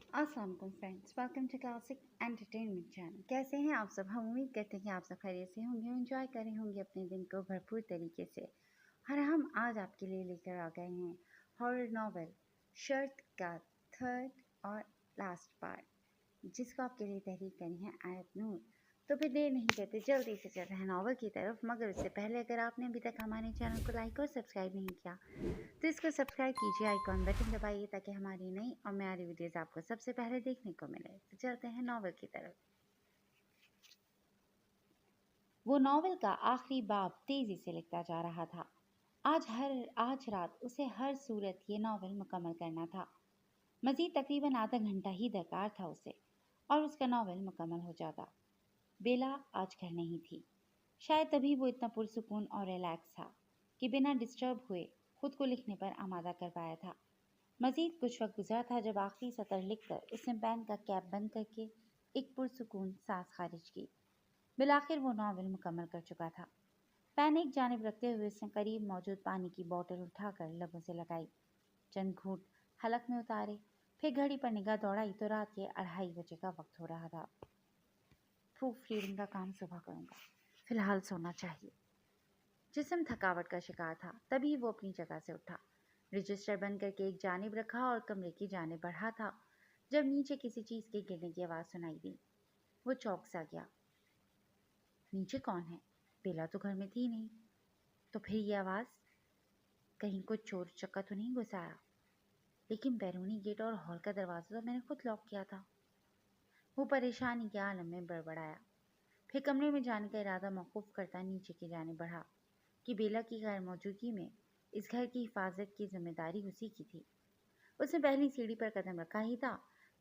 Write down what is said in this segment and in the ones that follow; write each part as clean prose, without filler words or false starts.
अस्सलाम वालेकुम friends, welcome to classic entertainment channel. कैसे हैं आप सब? हम उम्मीद करते हैं कि आप सब खैरियत से होंगे, एंजॉय कर रहे होंगे अपने दिन को भरपूर तरीके से। और हम आज आपके लिए लेकर आ गए हैं हॉरर नॉवेल शर्त का थर्ड और लास्ट पार्ट, जिसको आपके लिए तहरीर करी है आयत नूर। तो फिर देर नहीं करते, जल्दी से चलते हैं नॉवल की तरफ। मगर उससे पहले अगर आपने अभी तक हमारे चैनल को लाइक और सब्सक्राइब नहीं किया तो इसको सब्सक्राइब कीजिए, आइकॉन बटन दबाइए ताकि हमारी नई और म्यारी वीडियोस आपको सबसे पहले देखने को मिले। तो चलते हैं नॉवल की तरफ। वो नॉवल का आखिरी बाब तेजी से लिखता जा रहा था। आज रात उसे हर सूरत ये नॉवल मुकम्मल करना था। मजीद तकरीबन आधा घंटा ही दरकार था उसे, और उसका नॉवल मुकम्मल हो जाता। बेला आज घर नहीं थी। शायद तभी वो इतना पुरसुकून और रिलैक्स था कि बिना डिस्टर्ब हुए खुद को लिखने पर आमादा कर पाया था। मजीद कुछ वक्त गुजरा था जब आखिरी सतर लिखकर उसने पेन का कैप बंद करके एक पुरसुकून सांस खारिज की। बिलाखिर वो नॉवल मुकम्मल कर चुका था। पेन एक जानिब रखते हुए उसने करीब मौजूद पानी की बोतल उठाकर लबों से लगाई, चंद घूंट हलक में उतारे, फिर घड़ी पर निगाह दौड़ाई तो रात के 2:30 का वक्त हो रहा था। प्रूफ रीडिंग का काम सुबह करूंगा, फिलहाल सोना चाहिए। जिस्म थकावट का शिकार था। तभी वो अपनी जगह से उठा, रजिस्टर बंद करके एक जानिब रखा और कमरे की जानिब बढ़ा था जब नीचे किसी चीज के गिरने की आवाज सुनाई दी। वो चौंक सा गया। नीचे कौन है? बेला तो घर में थी नहीं। तो फिर ये आवाज? कहीं कोई चोर चक्का तो नहीं घुस आया? लेकिन बैरूनी गेट और हॉल का दरवाजा तो मैंने खुद लॉक किया था। वो परेशानी के आलम में बड़बड़ाया, फिर कमरे में जाने का इरादा मौकूफ करता नीचे की जानिब बढ़ा कि बेला की गैर मौजूदगी में इस घर की हिफाजत की जिम्मेदारी उसी की थी। उसने पहली सीढ़ी पर कदम रखा ही था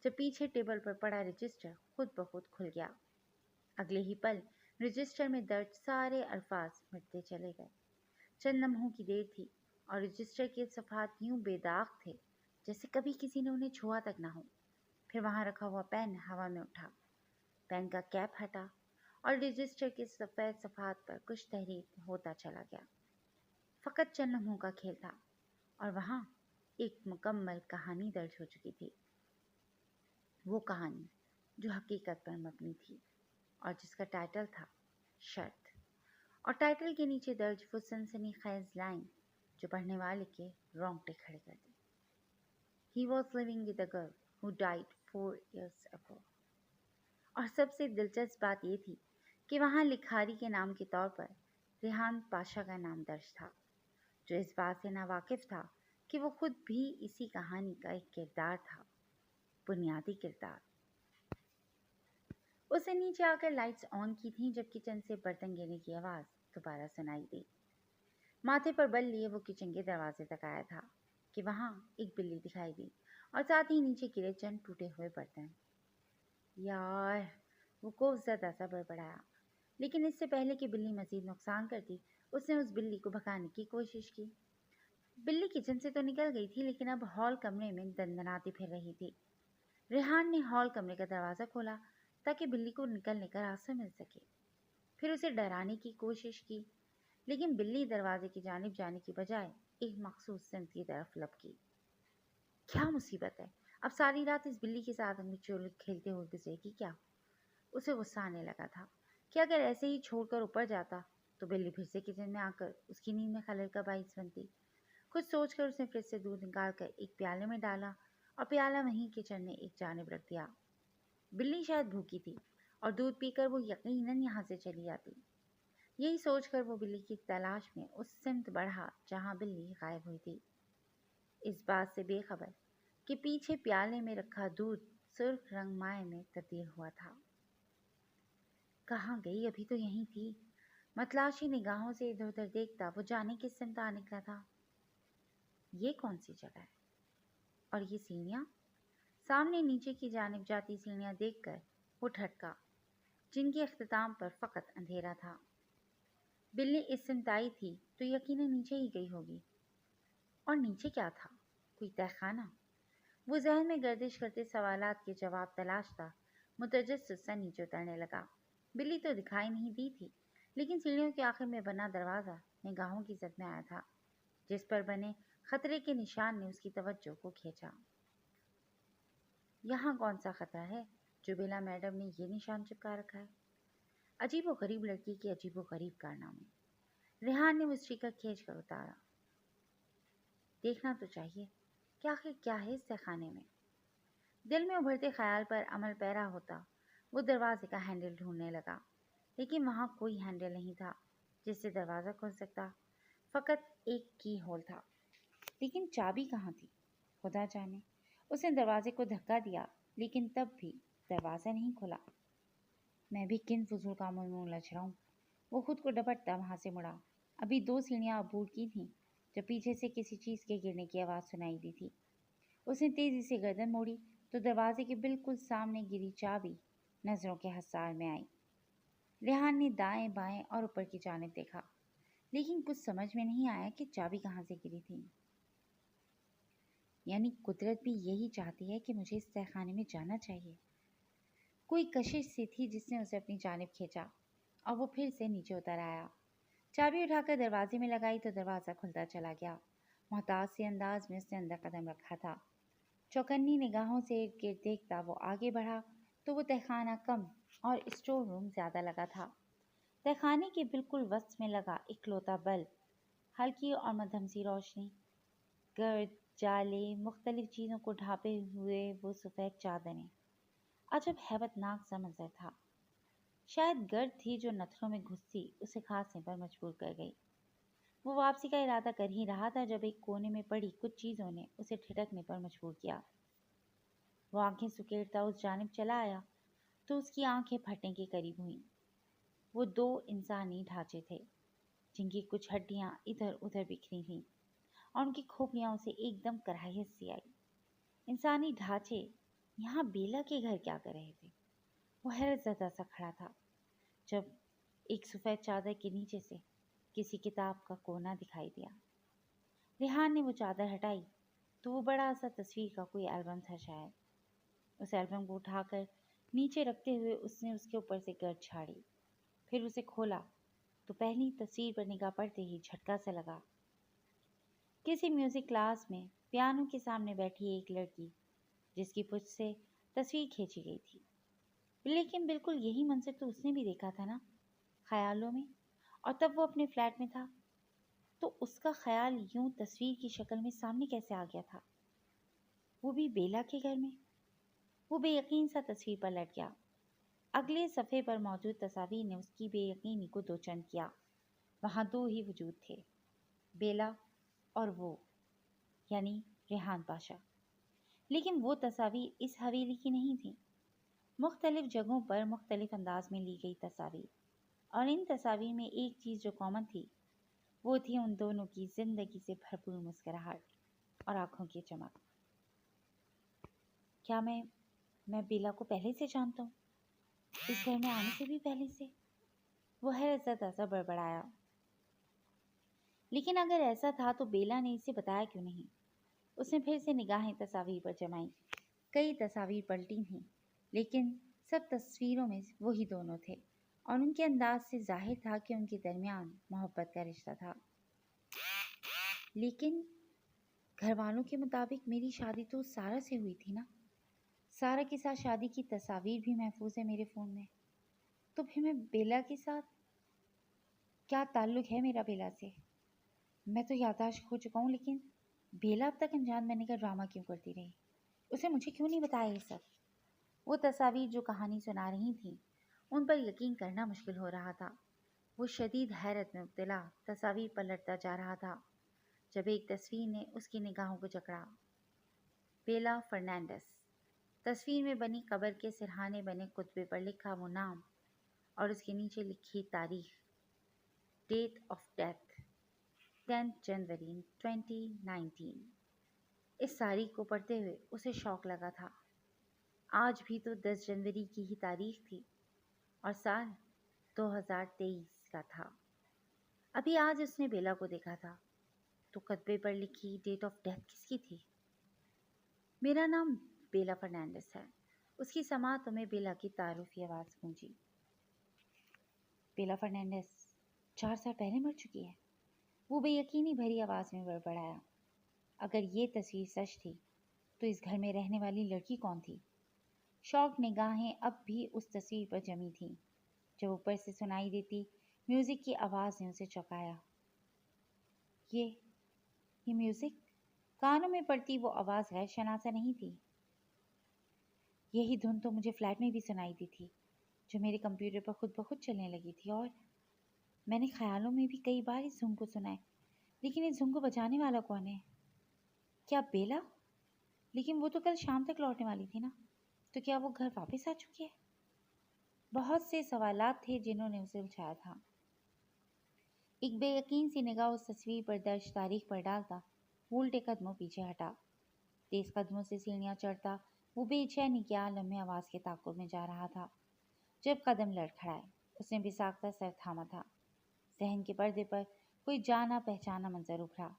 जब पीछे टेबल पर पड़ा रजिस्टर खुद ब खुद खुल गया। अगले ही पल रजिस्टर में दर्ज सारे अल्फाज मिटते चले गए। चंद लम्हों की देर थी और रजिस्टर के सफ़ात यूं बेदाग थे जैसे कभी किसी ने उन्हें छुआ तक ना हो। फिर वहां रखा हुआ पेन हवा में उठा, पेन का कैप हटा और रजिस्टर के सफ़ेद सफ़ात पर कुछ तहरीर होता चला गया। फ़कत चंद लम्हों का खेल था और वहां एक मुकम्मल कहानी दर्ज हो चुकी थी। वो कहानी जो हकीकत पर मबनी थी और जिसका टाइटल था शर्त, और टाइटल के नीचे दर्ज वो सनसनीखेज लाइन जो पढ़ने वाले के रोंगटे खड़े कर दी। He was living with a girl who died 4 years ago। और सबसे दिलचस्प बात यह थी कि वहां लिखारी के नाम के तौर पर रेहान पाशा का नाम दर्ज था, जो इस बात से नावाकिफ था कि वो खुद भी इसी कहानी का एक किरदार था, बुनियादी किरदार। उसे नीचे आकर लाइट्स ऑन की थीं जब किचन से बर्तन गिरने की आवाज़ दोबारा सुनाई दी। माथे पर बल लिए वो किचन के दरवाजे तक आया था कि वहां एक बिल्ली दिखाई दी और साथ ही नीचे गिरे चंद टूटे हुए बर्तन। यार, वो खौफज़दा सा बड़बड़ाया, लेकिन इससे पहले कि बिल्ली मजीद नुकसान करती उसने उस बिल्ली को भगाने की कोशिश की। बिल्ली किचन से तो निकल गई थी लेकिन अब हॉल कमरे में दंदनाती फिर रही थी। रेहान ने हॉल कमरे का दरवाज़ा खोला ताकि बिल्ली को निकलने का रास्ता मिल सके। फिर उसे डराने की कोशिश की, लेकिन बिल्ली दरवाजे की जानिब जाने की बजाय एक मखसूस सिमत की तरफ लपकी। क्या मुसीबत है? अब सारी रात इस बिल्ली के साथ मिचोल खेलते हुए गुजरेगी क्या? उसे गुस्सा आने लगा था कि अगर ऐसे ही छोड़कर ऊपर जाता तो बिल्ली फिर से किचन में आकर उसकी नींद में खलल का बाइस बनती। कुछ सोचकर उसने फ्रिज से दूध निकालकर एक प्याले में डाला और प्याला वहीं किचन में एक जानिब रख दिया। बिल्ली शायद भूखी थी और दूध पीकर वो यकीनन यहाँ से चली जाती। यही सोचकर वो बिल्ली की तलाश में उस सिमत बढ़ा जहाँ बिल्ली गायब हुई थी, इस बात से बेखबर कि पीछे प्याले में रखा दूध सुर्ख रंग माए में तब्दील हुआ था। कहाँ गई? अभी तो यहीं थी। मतलाशी निगाहों से इधर उधर देखता वो जाने किस सिमत आ निकला था। ये कौन सी जगह है? और ये सीढ़ियाँ? सामने नीचे की जानिब जाती सीढ़ियाँ देखकर वो ठटका, जिनके अख्ताम पर फ़कत अंधेरा था। बिल्ली इस सिमत आई थी तो यकीनन नीचे ही गई होगी। और नीचे क्या था? कोई तहखाना? वो जहन में गर्दिश करते सवालात के जवाब तलाशता मुतजस्सिस सा नीचे उतरने लगा। बिल्ली तो दिखाई नहीं दी थी, लेकिन सीढ़ियों के आखिर में बना दरवाज़ा निगाहों की जद में आया था, जिस पर बने खतरे के निशान ने उसकी तवज्जो को खींचा। यहाँ कौन सा खतरा है जो बेला मैडम ने ये निशान चिपका रखा है? अजीबो गरीब लड़की के अजीबो गरीब कारनामे। रेहान ने वो स्टिकर खींच कर उतारा। देखना तो चाहिए कि आखिर क्या है इस तहखाने में। दिल में उभरते ख्याल पर अमल पैरा होता वो दरवाजे का हैंडल ढूंढने लगा, लेकिन वहां कोई हैंडल नहीं था जिससे दरवाजा खुल सकता। फकत एक की होल था, लेकिन चाबी कहाँ थी? खुदा जाने। उसने दरवाजे को धक्का दिया, लेकिन तब भी दरवाजा नहीं खुला। मैं भी किन फजूल कामों में उलझ रहा हूँ। वो खुद को डपटता वहां से मुड़ा। अभी 2 सीढ़ियां अबूर की थीं जब पीछे से किसी चीज के गिरने की आवाज सुनाई दी थी। उसने तेजी से गर्दन मोड़ी तो दरवाजे के बिल्कुल सामने गिरी चाबी नजरों के हसार में आई। रेहान ने दाएं बाएं और ऊपर की जानिब देखा, लेकिन कुछ समझ में नहीं आया कि चाबी कहाँ से गिरी थी। यानी कुदरत भी यही चाहती है कि मुझे इस तहखाने में जाना चाहिए। कोई कशिश सी थी जिसने उसे अपनी जानिब खींचा और वो फिर से नीचे उतर आया। चाबी उठाकर दरवाजे में लगाई तो दरवाज़ा खुलता चला गया। मोहताज से अंदाज में उसने अंदर कदम रखा था। चौकन्नी निगाहों से इर्द गिर्द देखता वो आगे बढ़ा तो वो तहखाना कम और स्टोर रूम ज़्यादा लगा था। तहखाने के बिल्कुल वस्त में लगा इकलौता बल्ब, हल्की और मध्यम सी रोशनी, गर्द जाले, मुख्तलिफ चीज़ों को ढांपे हुए वो सफ़ेद चादरें। अजब हैबतनाक सा मंजर था। शायद गर्द थी जो नथनों में घुसती उसे खांसने पर मजबूर कर गई। वो वापसी का इरादा कर ही रहा था जब एक कोने में पड़ी कुछ चीज़ों ने उसे ठिठकने पर मजबूर किया। वो आंखें सुकेड़ता उस जानिब चला आया तो उसकी आंखें फटने के करीब हुईं। वो 2 इंसानी ढांचे थे जिनकी कुछ हड्डियां इधर उधर बिखरी थीं और उनकी खोपड़ियां उसे एकदम कराहियत सी आई। इंसानी ढांचे यहाँ बेला के घर क्या कर रहे थे? वो हैरत ज़दा सा खड़ा था जब एक सफ़ेद चादर के नीचे से किसी किताब का कोना दिखाई दिया। रेहान ने वो चादर हटाई तो वो बड़ा सा तस्वीर का कोई एल्बम था शायद। उस एल्बम को उठाकर नीचे रखते हुए उसने उसके ऊपर से गर्द झाड़ी। फिर उसे खोला तो पहली तस्वीर पर निगाह पड़ते ही झटका सा लगा। किसी म्यूजिक क्लास में पियानो के सामने बैठी एक लड़की जिसकी पुछ से तस्वीर खींची गई थी। लेकिन बिल्कुल यही मंजर तो उसने भी देखा था ना, ख्यालों में। और तब वो अपने फ्लैट में था तो उसका ख्याल यूं तस्वीर की शक्ल में सामने कैसे आ गया था? वो भी बेला के घर में। वो बेयकीन सा तस्वीर पर लट गया। अगले सफ़े पर मौजूद तस्वीर ने उसकी बेयकीनी को दोचंद किया। वहाँ 2 ही वजूद थे, बेला और वो, यानी रेहान पाशा। लेकिन वो तस्वीर इस हवेली की नहीं थी। मुख्तलिफ जगहों पर मुख्तलिफ अंदाज में ली गई तस्वीर, और इन तस्वीर में एक चीज़ जो कॉमन थी वो थी उन दोनों की जिंदगी से भरपूर मुस्कुराहट और आंखों की चमक। क्या मैं बेला को पहले से जानता हूँ? इस घर में आने से भी पहले से? वो हैरत सा बड़बड़ाया। लेकिन अगर ऐसा था तो बेला ने इसे बताया क्यों नहीं? उसने फिर से निगाहें तस्वीर पर जमाई। कई तस्वीर पलटी थीं, लेकिन सब तस्वीरों में वही दोनों थे और उनके अंदाज से जाहिर था कि उनके दरमियान मोहब्बत का रिश्ता था। लेकिन घर वालों के मुताबिक मेरी शादी तो सारा से हुई थी ना। सारा के साथ शादी की तस्वीर भी महफूज है मेरे फ़ोन में। तो फिर मैं बेला के साथ क्या ताल्लुक़ है मेरा बेला से? मैं तो याददाश्त खो चुका हूँ, लेकिन बेला अब तक अनजान बनने का ड्रामा क्यों करती रही? उसे मुझे क्यों नहीं बताया ये सब? वो तस्वीर जो कहानी सुना रही थी उन पर यकीन करना मुश्किल हो रहा था। वो शदीद हैरत में मुब्तला तस्वीर पलटता जा रहा था जब एक तस्वीर ने उसकी निगाहों को जकड़ा। बेला फर्नांडिस। तस्वीर में बनी कब्र के सिरहाने बने कुतबे पर लिखा वो नाम और उसके नीचे लिखी तारीख, डेट ऑफ डेथ 10 जनवरी 2019। इस तारीख को पढ़ते हुए उसे शौक लगा था। आज भी तो 10 जनवरी की ही तारीख थी और साल 2023 का था। अभी आज उसने बेला को देखा था, तो कतबे पर लिखी डेट ऑफ डेथ किसकी थी? मेरा नाम बेला फर्नांडिस है। उसकी समातों में बेला की तारुफी आवाज़ गूंजी। बेला फर्नांडिस 4 साल पहले मर चुकी है, वो बेयकीनी भरी आवाज़ में बड़बड़ाया। अगर ये तस्वीर सच थी तो इस घर में रहने वाली लड़की कौन थी? शौक निगाहें अब भी उस तस्वीर पर जमी थीं। जब ऊपर से सुनाई देती म्यूजिक की आवाज ने उसे चौंकाया। ये ये म्यूजिक! कानों में पड़ती वो आवाज गैर शनासा नहीं थी। यही धुन तो मुझे फ्लैट में भी सुनाई दी थी, जो मेरे कंप्यूटर पर खुद ब खुद चलने लगी थी। और मैंने ख्यालों में भी कई बार इस धुन को सुना है, लेकिन इस धुन को बजाने वाला कौन है? क्या बेला? लेकिन वो तो कल शाम तक लौटने वाली थी ना, तो क्या वो घर वापस आ चुकी है? बहुत से सवालात थे जिन्होंने उसे उलझाया था। एक बेयकीन सी निगाह उस तस्वीर पर दर्ज तारीख पर डालता वो उल्टे कदमों पीछे हटा। तेज कदमों से सीढ़ियां चढ़ता वो बेचैनी के आलम में आवाज के ताकुब में जा रहा था। जब कदम लड़खड़ाए, उसने बिसाकता सर थामा था। जहन के पर्दे पर कोई जाना पहचाना मंजर उभरा।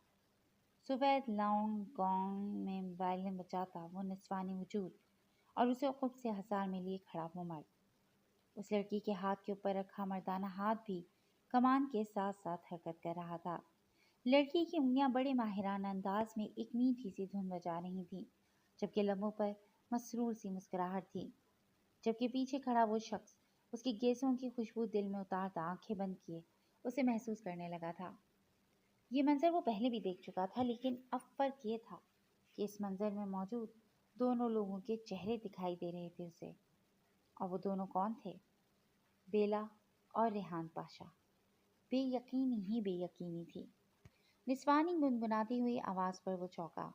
सुबह लॉन्ग गाउन में वायलिन बजाता वो निस्वानी वजूद और उसे खुद से हजार में लिए खड़ा वो मर्द। उस लड़की के हाथ के ऊपर रखा मर्दाना हाथ भी कमान के साथ साथ हरकत कर रहा था। लड़की की उंगलियां बड़े माहिराना अंदाज में एक मीठी सी धुन बजा रही थीं, जबकि लबों पर मसरूर सी मुस्कुराहट थी। जबकि पीछे खड़ा वो शख्स उसकी गेसों की खुशबू दिल में उतारता आंखें बंद किए उसे महसूस करने लगा था। ये मंजर वो पहले भी देख चुका था, लेकिन अब फर्क ये था कि इस मंजर में मौजूद दोनों लोगों के चेहरे दिखाई दे रहे थे उसे। और वो दोनों कौन थे? बेला और रेहान पाशा। बेयकीनी ही बेयकीनी थी। निस्वानी गुनगुनाती हुई आवाज पर वो चौंका।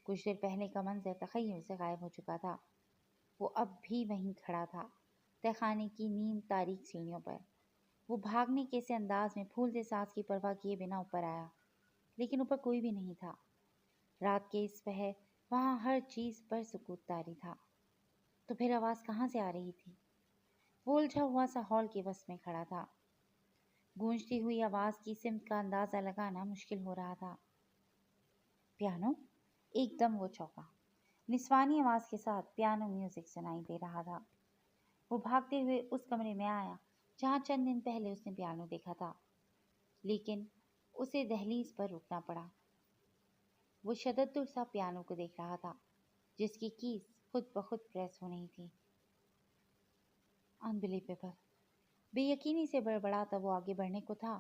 कुछ देर पहले का मंजर तखय्युल से गायब हो चुका था। वो अब भी वहीं खड़ा था, तहखाने की नीम तारीख सीढ़ियों पर। वो भागने के से अंदाज में फूलते सांस की परवाह किए बिना ऊपर आया, लेकिन ऊपर कोई भी नहीं था। रात के इस पहर वहाँ हर चीज पर सुकूत तारी था। तो फिर आवाज कहाँ से आ रही थी? वो उलझा हुआ सा हॉल के वसत में खड़ा था। गूंजती हुई आवाज की सिमत का अंदाजा लगाना मुश्किल हो रहा था। पियानो? एकदम वो चौंका। निस्वानी आवाज के साथ पियानो म्यूजिक सुनाई दे रहा था। वो भागते हुए उस कमरे में आया जहाँ चंद दिन पहले उसने पियानो देखा था, लेकिन उसे दहलीज पर रुकना पड़ा। वो शददुर सा पियानो को देख रहा था, जिसकी कीज खुद ब खुद प्रेस हो रही थी। अनबिलीवेबल। बेयकीनी से बड़बड़ाता वो आगे बढ़ने को था,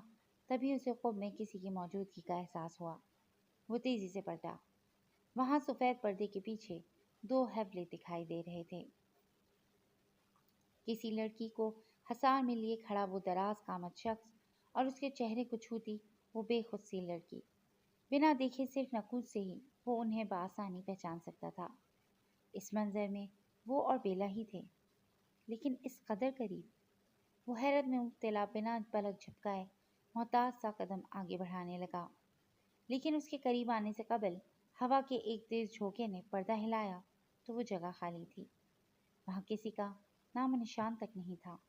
तभी उसे ख्वाब में किसी की मौजूदगी का एहसास हुआ। वो तेजी से पलटा। वहां सफेद पर्दे के पीछे दो हैवले दिखाई दे रहे थे। किसी लड़की को हसार में लिए खड़ा वो दराज कामत शख्स और उसके चेहरे को छूती वो बेखुद सी लड़की। बिना देखे सिर्फ नकूद से ही वो उन्हें बआसानी पहचान सकता था। इस मंजर में वो और बेला ही थे, लेकिन इस कदर करीब। वो हैरत में मुब्तला बिना पलक झपकाए मोहताज सा कदम आगे बढ़ाने लगा, लेकिन उसके करीब आने से कबल हवा के एक तेज झोंके ने पर्दा हिलाया तो वो जगह खाली थी। वहाँ किसी का नामो निशान तक नहीं था।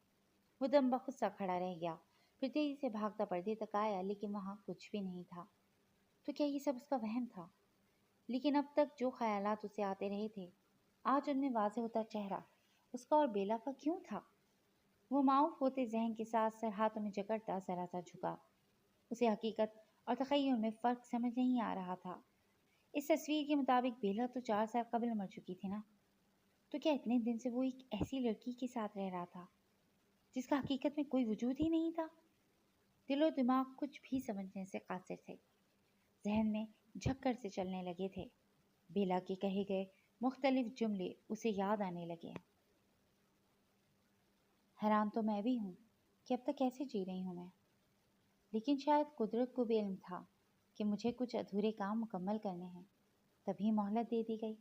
वो दम बखुद सा खड़ा रह गया, फिर तेजी से भागता पर्दे तक आया, लेकिन वहाँ कुछ भी नहीं था। तो क्या ये सब उसका वहम था? लेकिन अब तक जो ख्यालात उसे आते रहे थे, आज उनमें वाज़ेह होता चेहरा उसका और बेला का क्यों था? वो माऊफ होते जहन के साथ सर हाथों में जकड़ता जरा सा झुका। उसे हकीकत और तखय्युल में फ़र्क समझ नहीं आ रहा था। इस तस्वीर के मुताबिक बेला तो 4 साल कबल मर चुकी थी ना, तो क्या इतने दिन से वो एक ऐसी लड़की के साथ रह रहा था जिसका हकीकत में कोई वजूद ही नहीं था? दिलो दिमाग कुछ भी समझने से कासिर थे। जहन में झक्कर से चलने लगे थे। बेला के कहे गए मुख्तलिफ जुमले उसे याद आने लगे। हैरान तो मैं भी हूँ कि अब तक कैसे जी रही हूँ मैं, लेकिन शायद कुदरत को भी इल्म था कि मुझे कुछ अधूरे काम मुकम्मल करने हैं, तभी मोहलत दे दी गई।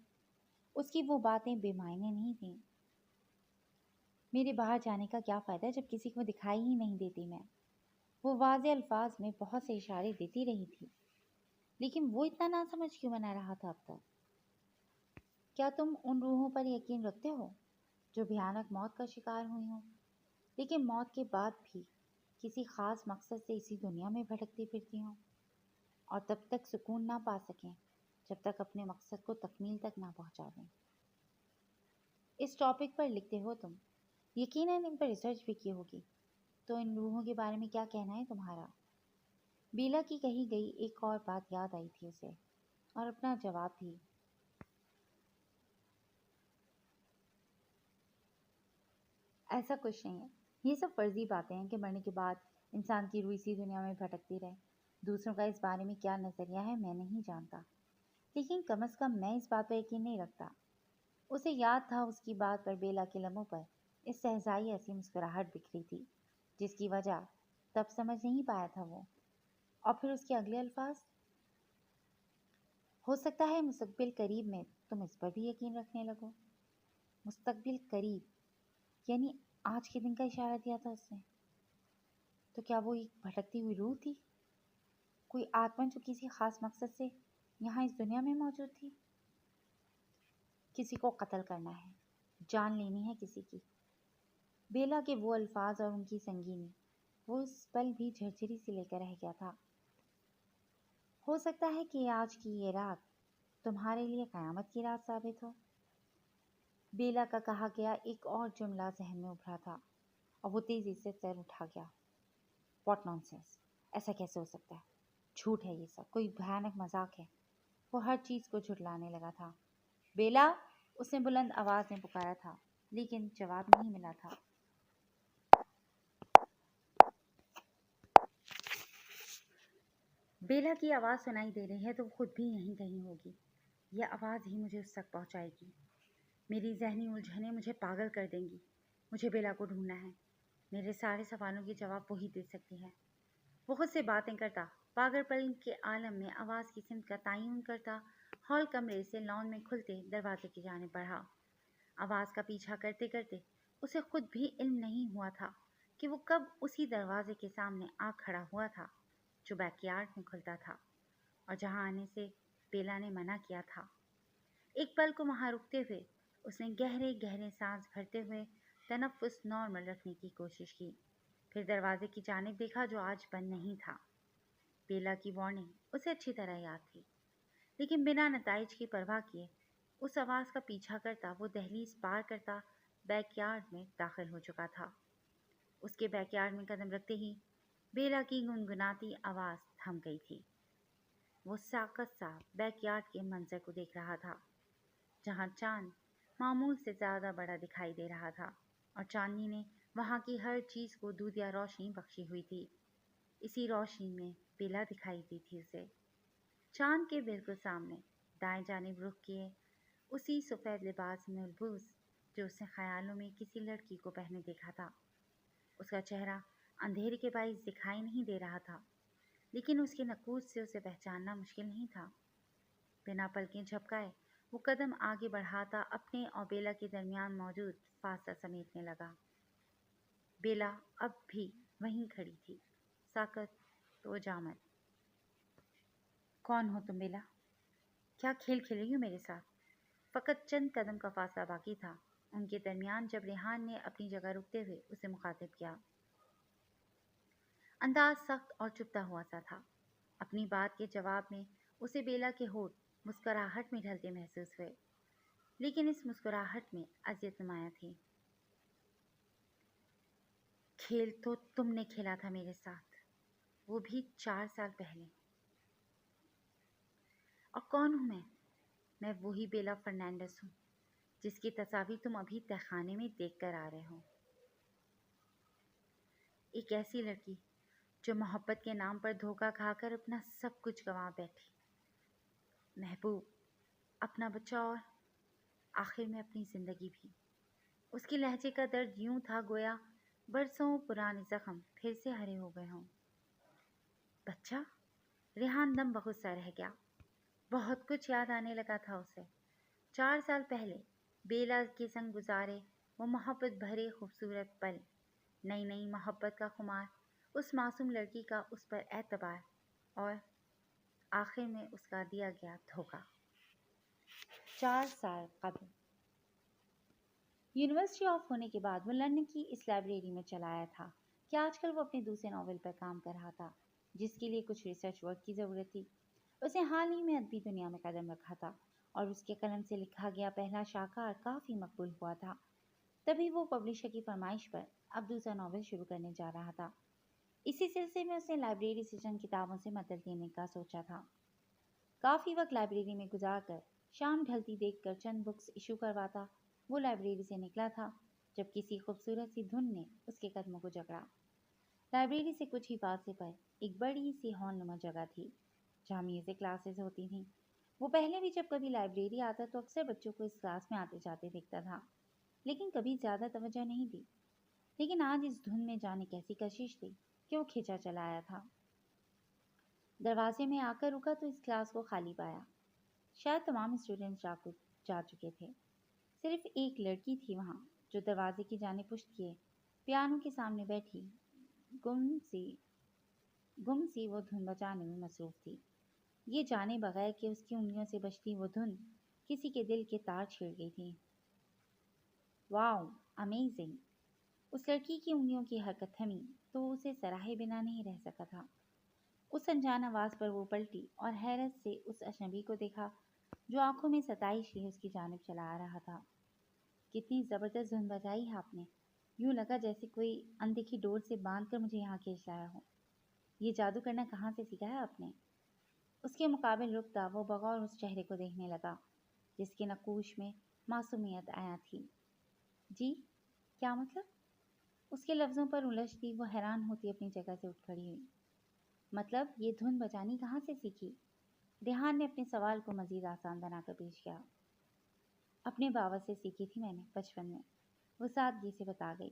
उसकी वो बातें बेमायने नहीं थीं। मेरे बाहर जाने का क्या फ़ायदा जब किसी को दिखाई ही नहीं देती मैं। वो वाज़े अल्फाज में बहुत से इशारे देती रही थी, लेकिन वो इतना ना समझ क्यों बना रहा था अब तक? क्या तुम उन रूहों पर यकीन रखते हो जो भयानक मौत का शिकार हुई हों, लेकिन मौत के बाद भी किसी ख़ास मकसद से इसी दुनिया में भटकती फिरती हों और तब तक सुकून ना पा सकें जब तक अपने मकसद को तकमील तक ना पहुंचा दें? इस टॉपिक पर लिखते हो तुम, यकीनन इन पर रिसर्च भी की होगी, तो इन रूहों के बारे में क्या कहना है तुम्हारा? बेला की कही गई एक और बात याद आई थी उसे, और अपना जवाब भी। ऐसा कुछ नहीं है। ये सब फर्जी बातें हैं कि मरने के बाद इंसान की रूह इसी दुनिया में भटकती रहे। दूसरों का इस बारे में क्या नज़रिया है मैं नहीं जानता, लेकिन कम से कम मैं इस बात पर यकीन नहीं रखता। उसे याद था उसकी बात पर बेला के लबों पर इस सहजाई ऐसी मुस्कुराहट बिखरी थी जिसकी वजह तब समझ नहीं पाया था वो। और फिर उसके अगले अल्फाज, हो सकता है मुस्तकबिल करीब में तुम इस पर भी यकीन रखने लगो। मुस्तकबिल करीब यानी आज के दिन का इशारा दिया था उसने। तो क्या वो एक भटकती हुई रूह थी, कोई आत्मा जो किसी खास मकसद से यहाँ इस दुनिया में मौजूद थी? किसी को कत्ल करना है, जान लेनी है किसी की। बेला के वो अल्फाज और उनकी संगीनी वो इस पल भी झरझरी से लेकर रह गया था। हो सकता है कि आज की ये रात तुम्हारे लिए कयामत की रात साबित हो। बेला का कहा गया एक और जुमला जहन में उभरा था और वो तेजी से सर उठा गया। व्हाट नॉनसेंस, ऐसा कैसे हो सकता है? झूठ है ये सब, कोई भयानक मजाक है। वो हर चीज को झुठलाने लगा था। बेला, उसने बुलंद आवाज में पुकारा था, लेकिन जवाब नहीं मिला था। बेला की आवाज सुनाई दे रही है तो वो खुद भी यहीं कहीं होगी। यह आवाज ही मुझे उस तक पहुंचाएगी। मेरी जहनी उलझनें मुझे पागल कर देंगी। मुझे बेला को ढूंढना है। मेरे सारे सवालों के जवाब वही दे सकती है। वो खुद से बातें करता, पागलपन के आलम में आवाज की सिमत का तयन करता हॉल कमरे से लॉन में खुलते दरवाजे की जानिब बढ़ा। आवाज का पीछा करते करते उसे खुद भी इल्म नहीं हुआ था कि वो कब उसी दरवाजे के सामने आ खड़ा हुआ था जो बैकयार्ड में खुलता था और जहां आने से बेला ने मना किया था। एक पल को वहां रुकते हुए उसने गहरे गहरे सांस भरते हुए तनफ्फुस नॉर्मल रखने की कोशिश की। फिर दरवाजे की जानिब देखा जो आज बंद नहीं था। बेला की वार्निंग उसे अच्छी तरह याद थी, लेकिन बिना नताइज की परवाह किए उस आवाज़ का पीछा करता वो दहलीज पार करता बैकयार्ड में दाखिल हो चुका था। उसके बैकयार्ड में कदम रखते ही बेला की गुनगुनाती आवाज़ थम गई थी। वो साकत सा बैकयार्ड के मंजर को देख रहा था, जहाँ चांद मामूल से ज़्यादा बड़ा दिखाई दे रहा था और चांदनी ने वहाँ की हर चीज़ को दूधिया रोशनी बख्शी हुई थी। इसी रोशनी में बेला दिखाई दी थी उसे। चांद के बिल्कुल सामने दाएं जानिब रुख किए उसी सफ़ेद लिबास में मलबूस जो उसने ख्यालों में किसी लड़की को पहने देखा था। उसका चेहरा अंधेरे के बाइस दिखाई नहीं दे रहा था, लेकिन उसकी नकूद से उसे पहचानना मुश्किल नहीं था। बिना पलकें झपकाए वो कदम आगे बढ़ाता अपने और बेला के दरमियान मौजूद फासला समेटने लगा। बेला अब भी वहीं खड़ी थी, साकत तो जामद। कौन हो तुम बेला? क्या खेल खेली हो मेरे साथ? फ़कत चंद कदम का फासला बाकी था उनके दरमियान जब रेहान ने अपनी जगह रुकते हुए उसे मुखातिब किया। अंदाज सख्त और चुभता हुआ सा था। अपनी बात के जवाब में उसे बेला के होठ मुस्कुराहट में ढलते महसूस हुए, लेकिन इस मुस्कुराहट में अजियत नुमाया थी। खेल तो तुमने खेला था मेरे साथ, वो भी 4 साल पहले। और कौन हूँ मैं वही बेला फर्नांडिस हूँ जिसकी तस्वीर तुम अभी तहखाने में देख कर आ रहे हो। एक ऐसी लड़की जो मोहब्बत के नाम पर धोखा खाकर अपना सब कुछ गंवा बैठी, महबूब, अपना बच्चा और आखिर में अपनी ज़िंदगी भी। उसके लहजे का दर्द यूं था गोया बरसों पुराने जख्म फिर से हरे हो गए हों। बच्चा? रेहान दम बहुसा रह गया। बहुत कुछ याद आने लगा था उसे। 4 साल पहले बेला के संग गुजारे वो मोहब्बत भरे खूबसूरत पल, नई नई मोहब्बत का खुमार, उस मासूम लड़की का उस पर एतबार और आखिर में उसका दिया गया धोखा। 4 साल कबल यूनिवर्सिटी ऑफ होने के बाद वो लंदन की इस लाइब्रेरी में चला आया था कि आजकल वो अपने दूसरे नावल पर काम कर रहा था जिसके लिए कुछ रिसर्च वर्क की ज़रूरत थी। उसने हाल ही में अदबी दुनिया में कदम रखा था और उसके कलम से लिखा गया पहला शाकार काफ़ी मकबूल हुआ था। तभी वो पब्लिशर की फरमाइश पर अब दूसरा नावल शुरू करने जा रहा था। इसी सिलसिले में उसने लाइब्रेरी से चंद किताबों से मदद लेने का सोचा था। काफ़ी वक्त लाइब्रेरी में गुजार कर शाम ढलती देखकर चंद बुक्स इशू करवाता वो लाइब्रेरी से निकला था जब किसी खूबसूरत सी धुन ने उसके कदमों को जकड़ा। लाइब्रेरी से कुछ ही फासले पर एक बड़ी सी हॉल नुमा जगह थी जहाँ म्यूजिक क्लासेस होती थीं। वो पहले भी जब कभी लाइब्रेरी आता तो अक्सर बच्चों को इस क्लास में आते जाते देखता था, लेकिन कभी ज़्यादा तवज्जो नहीं दी। लेकिन आज इस धुन में जाने कैसी कशिश थी कि वो खिंचा चला आया था। दरवाजे में आकर रुका तो इस क्लास को खाली पाया। शायद तमाम स्टूडेंट्स जा चुके थे। सिर्फ एक लड़की थी वहाँ जो दरवाजे की जाने पुश्त किए पियानो के सामने बैठी गुम सी गुम सी वो धुन बजाने में मसरूफ थी, ये जाने बगैर कि उसकी उंगलियों से बजती वो धुन किसी के दिल के तार छेड़ गई थी। Wow, amazing! उस लड़की की उंगलियों की हरकत थमी तो उसे सराहे बिना नहीं रह सका था। उस अनजान आवाज पर वो पलटी और हैरत से उस अजनबी को देखा जो आंखों में सताइश लिए उसकी जानिब चला आ रहा था। कितनी जबरदस्त धुन बजाई है आपने, यूं लगा जैसे कोई अनदेखी डोर से बांध कर मुझे यहाँ खींच लाया हो। ये जादू करना कहाँ से सीखा है आपने? उसके मुकाबिल रुकता वो बगौर उस चेहरे को देखने लगा जिसके नकूश में मासूमियत आया थी। जी, क्या मतलब? उसके लफ्ज़ों पर उलझती वो हैरान होती अपनी जगह से उठ खड़ी हुई। मतलब ये धुन बजानी कहाँ से सीखी? रेहान ने अपने सवाल को मजीद आसान बनाकर पेश किया। अपने बाबा से सीखी थी मैंने बचपन में, वो सादगी से बता गई।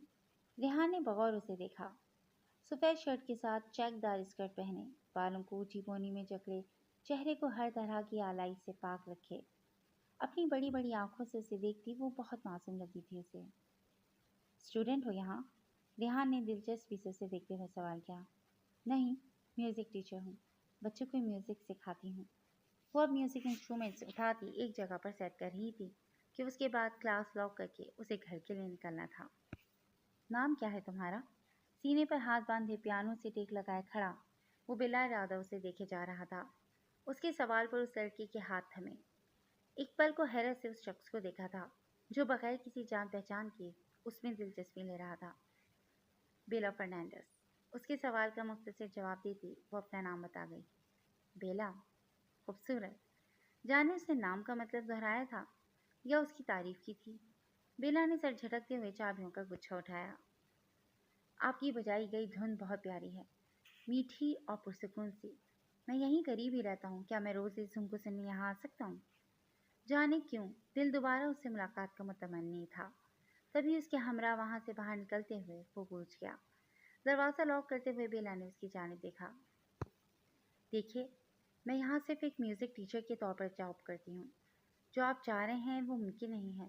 रेहान ने बगौर उसे देखा। सफ़ेद शर्ट के साथ चेकदार स्कर्ट पहने, बालों को ऊंची पोनी में जकड़े, चेहरे को हर तरह की आलाई से पाक रखे। अपनी बड़ी बड़ी आंखों से उसे देखती वो बहुत मासूम लगी थी उसे। स्टूडेंट हो यहाँ? रेहान ने दिलचस्पी से उसे देखते हुए सवाल किया। नहीं, म्यूज़िक टीचर हूँ, बच्चों को म्यूज़िक सिखाती हूँ। वो अब म्यूज़िक इंस्ट्रूमेंट्स उठाती एक जगह पर सेट कर रही थी कि उसके बाद क्लास लॉक करके उसे घर के लिए निकलना था। नाम क्या है तुम्हारा? सीने पर हाथ बांधे पियानो से टेक लगाए खड़ा वो बिला इरादा उसे देखे जा रहा था। उसके सवाल पर उस लड़के के हाथ थमे। एक पल को हैरत से उस शख्स को देखा था जो बगैर किसी जान पहचान के उसमें दिलचस्पी ले रहा था। बेला फर्नांडिस। उसके सवाल का मुख्तसर जवाब देती वो अपना नाम बता गई। बेला? खूबसूरत। जाने उसने नाम का मतलब दोहराया था या उसकी तारीफ की थी। बेला ने सर झटकते हुए चाबियों का गुच्छा उठाया। आपकी बजाई गई धुन बहुत प्यारी है, मीठी और पुरसुकून सी। मैं यहीं करीब ही रहता हूँ, क्या मैं रोज़ इस धुन को सुनने यहाँ आ सकता हूँ? जाने क्यों दिल दोबारा उससे मुलाकात का मुतमन्नी था। तभी उसके हमरा वहाँ से बाहर निकलते हुए वो गूंज गया। दरवाज़ा लॉक करते हुए बेला ने उसकी जानिब देखा। देखिए, मैं यहाँ सिर्फ एक म्यूज़िक टीचर के तौर पर जॉब करती हूँ। जो आप चाह रहे हैं वो मुमकिन नहीं है,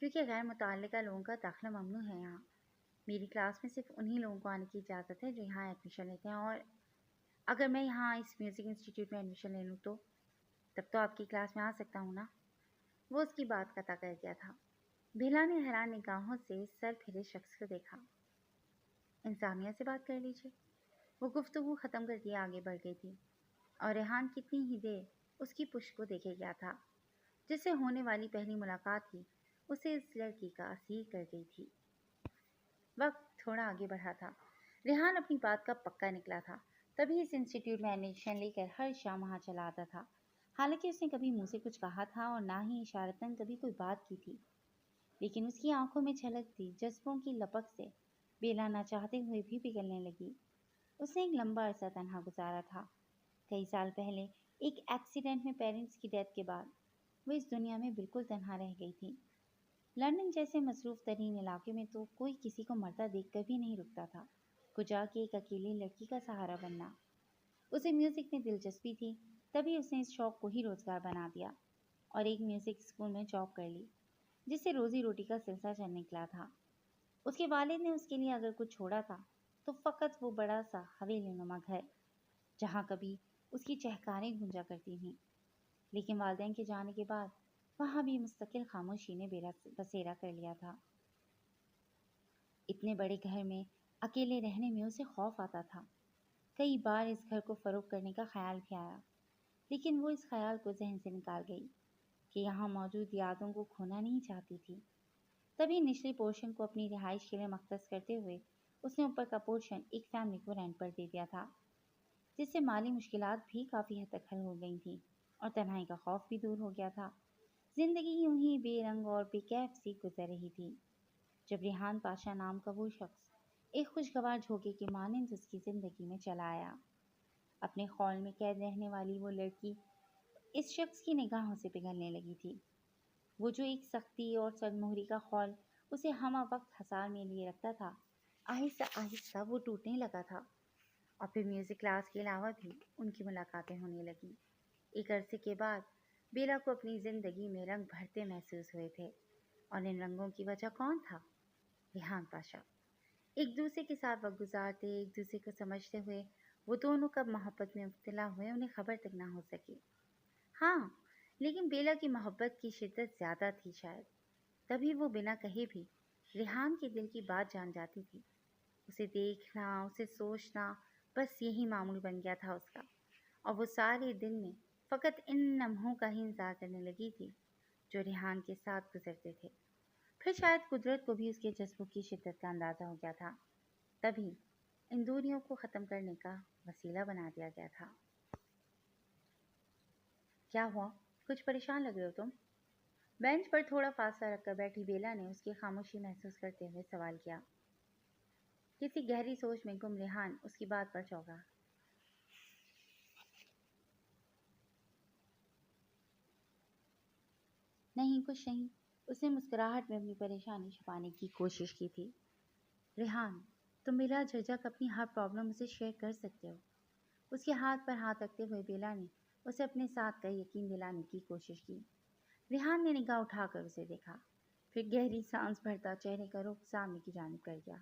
क्योंकि गैर मुतल्लिका लोगों का दाखिला ममनू है यहाँ। मेरी क्लास में सिर्फ उन्हीं लोगों को आने की इजाज़त है जो यहाँ एडमिशन लेते हैं, और अगर मैं यहाँ इस म्यूज़िक इंस्टीट्यूट में एडमिशन ले लूँ तो तब तो आपकी क्लास में आ सकता हूँ ना? वो उसकी बात कता कर दिया था। बेला ने हैरान निगाहों से सर फिरे शख्स को देखा। इंसामिया से बात कर लीजिए। वो गुफ्तगू ख़त्म कर दिए आगे बढ़ गई थी और रेहान कितनी ही देर उसकी पुश्त को देखे गया था जिससे होने वाली पहली मुलाकात ही उसे इस लड़की का असीर कर गई थी। वक्त थोड़ा आगे बढ़ा था। रेहान अपनी बात का पक्का निकला था, तभी इस इंस्टीट्यूट में एडमिशन लेकर हर शाम वहाँ चला आता था। हालांकि उसने कभी मुँह से कुछ कहा था और ना ही इशारतन कभी कोई बात की थी, लेकिन उसकी आंखों में छलकती जज्बों की लपक से बेला ना चाहते हुए भी पिघलने लगी। उसने एक लंबा अरसा तन्हा गुजारा था। कई साल पहले एक एक्सीडेंट में पेरेंट्स की डेथ के बाद वो इस दुनिया में बिल्कुल तन्हा रह गई थी। लंदन जैसे मसरूफ तरीन इलाके में तो कोई किसी को मरता देख कर भी नहीं रुकता था, कुजा के एक अकेली लड़की का सहारा बनना। उसे म्यूज़िक में दिलचस्पी थी, तभी उसने इस शौक़ को ही रोज़गार बना दिया और एक म्यूज़िक स्कूल में जॉब कर ली, जिससे रोज़ी रोटी का सिलसिला चल निकला था। उसके वालिद ने उसके लिए अगर कुछ छोड़ा था तो फ़कत वो बड़ा सा हवेली नुमा घर, जहाँ कभी उसकी चहकारें गूंजा करती थीं। लेकिन वालिदैन के जाने के बाद वहाँ भी मुस्तकिल खामोशी ने बसेरा कर लिया था। इतने बड़े घर में अकेले रहने में उसे खौफ आता था। कई बार इस घर को फ़रोख्त करने का ख्याल भी आया, लेकिन वो इस ख्याल को जहन से निकाल गई कि यहाँ मौजूद यादों को खोना नहीं चाहती थी। तभी निचले पोर्शन को अपनी रिहाइश के लिए मख्तस करते हुए उसने ऊपर का पोर्शन एक फैमिली को रेंट पर दे दिया था, जिससे माली मुश्किलात भी काफ़ी हद तक हल हो गई थीं और तन्हाई का खौफ भी दूर हो गया था। जिंदगी यूं ही बेरंग और बेकैफ सी गुजर रही थी। جب ریحان پاشا نام کا وہ شخص ایک خوشگوار جھونکے کے مانند اس کی زندگی میں چلا آیا۔ اپنے خول میں قید رہنے والی وہ لڑکی اس شخص کی نگاہوں سے پگھلنے لگی تھی۔ وہ جو ایک سختی اور سرمہری کا خول اسے ہمہ وقت حصار میں لیے رکھتا تھا، آہستہ آہستہ وہ ٹوٹنے لگا تھا۔ اور پھر میوزک کلاس کے علاوہ بھی ان کی ملاقاتیں ہونے لگیں۔ ایک عرصے کے بعد بیلا کو اپنی زندگی میں رنگ بھرتے محسوس ہوئے تھے، اور ان رنگوں کی وجہ کون تھا؟ ریحان پاشا۔ ایک دوسرے کے ساتھ وقت گزارتے، ایک دوسرے کو سمجھتے ہوئے وہ دونوں کب محبت میں مبتلا ہوئے انہیں خبر تک نہ ہو سکی۔ ہاں، لیکن بیلا کی محبت کی شدت زیادہ تھی شاید، تبھی وہ بنا کہے بھی ریحان کے دل کی بات جان جاتی تھی۔ اسے دیکھنا، اسے سوچنا، بس یہی معمول بن گیا تھا اس کا، اور وہ سارے دن میں فقط ان لمحوں کا ہی انتظار کرنے لگی تھی جو ریحان کے ساتھ گزرتے تھے۔ پھر شاید قدرت کو بھی اس کے جذبوں کی شدت کا اندازہ ہو گیا تھا، تبھی ان دوریوں کو ختم کرنے کا وسیلہ بنا دیا گیا تھا۔ کیا ہوا؟ کچھ پریشان لگ رہے ہو تم؟ بینچ پر تھوڑا فاصلہ رکھ کر بیٹھی بیلا نے اس کی خاموشی محسوس کرتے ہوئے سوال کیا۔ کسی گہری سوچ میں گم ریحان اس کی بات پر چونکا۔ نہیں، کچھ نہیں، اس نے مسکراہٹ میں اپنی پریشانی چھپانے کی کوشش کی تھی۔ ریحان، تم بلا جھجھک اپنی ہر پرابلم اسے شیئر کر سکتے ہو۔ اس کے ہاتھ پر ہاتھ رکھتے ہوئے بیلا نے اسے اپنے ساتھ کا یقین دلانے کی کوشش کی۔ ریحان نے نگاہ اٹھا کر اسے دیکھا، پھر گہری سانس بھرتا چہرے کا رخ سامنے کی جانب کر گیا۔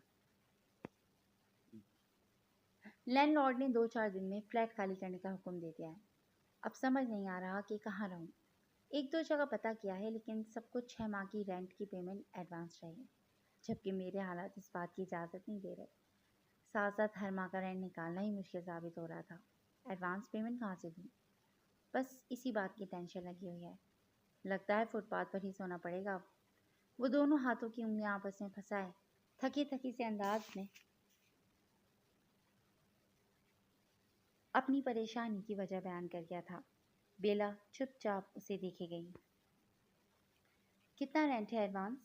لینڈ لارڈ نے 2-4 دن میں فلیٹ خالی کرنے کا حکم دے دیا ہے۔ اب سمجھ نہیں آ رہا کہ کہاں رہوں۔ 1-2 جگہ پتہ کیا ہے، لیکن سب کو 6 ماہ کی رینٹ کی پیمنٹ ایڈوانس چاہیے، جبکہ میرے حالات اس بات کی اجازت نہیں دے رہے۔ ساتھ ساتھ ہر ماہ کا رینٹ نکالنا ہی مشکل ثابت ہو رہا تھا۔ ایڈوانس پیمنٹ کہاں سے دوں؟ بس اسی بات کی ٹینشن لگی ہوئی ہے۔ لگتا ہے فٹ پاتھ پر ہی سونا پڑے گا اب۔ وہ دونوں ہاتھوں کی انگلیاں آپس میں پھنسائے تھکی تھکی سے انداز میں اپنی پریشانی کی وجہ بیان کر گیا تھا۔ بیلا چپ چاپ اسے دیکھے گئی۔ کتنا رینٹ ہے ایڈوانس؟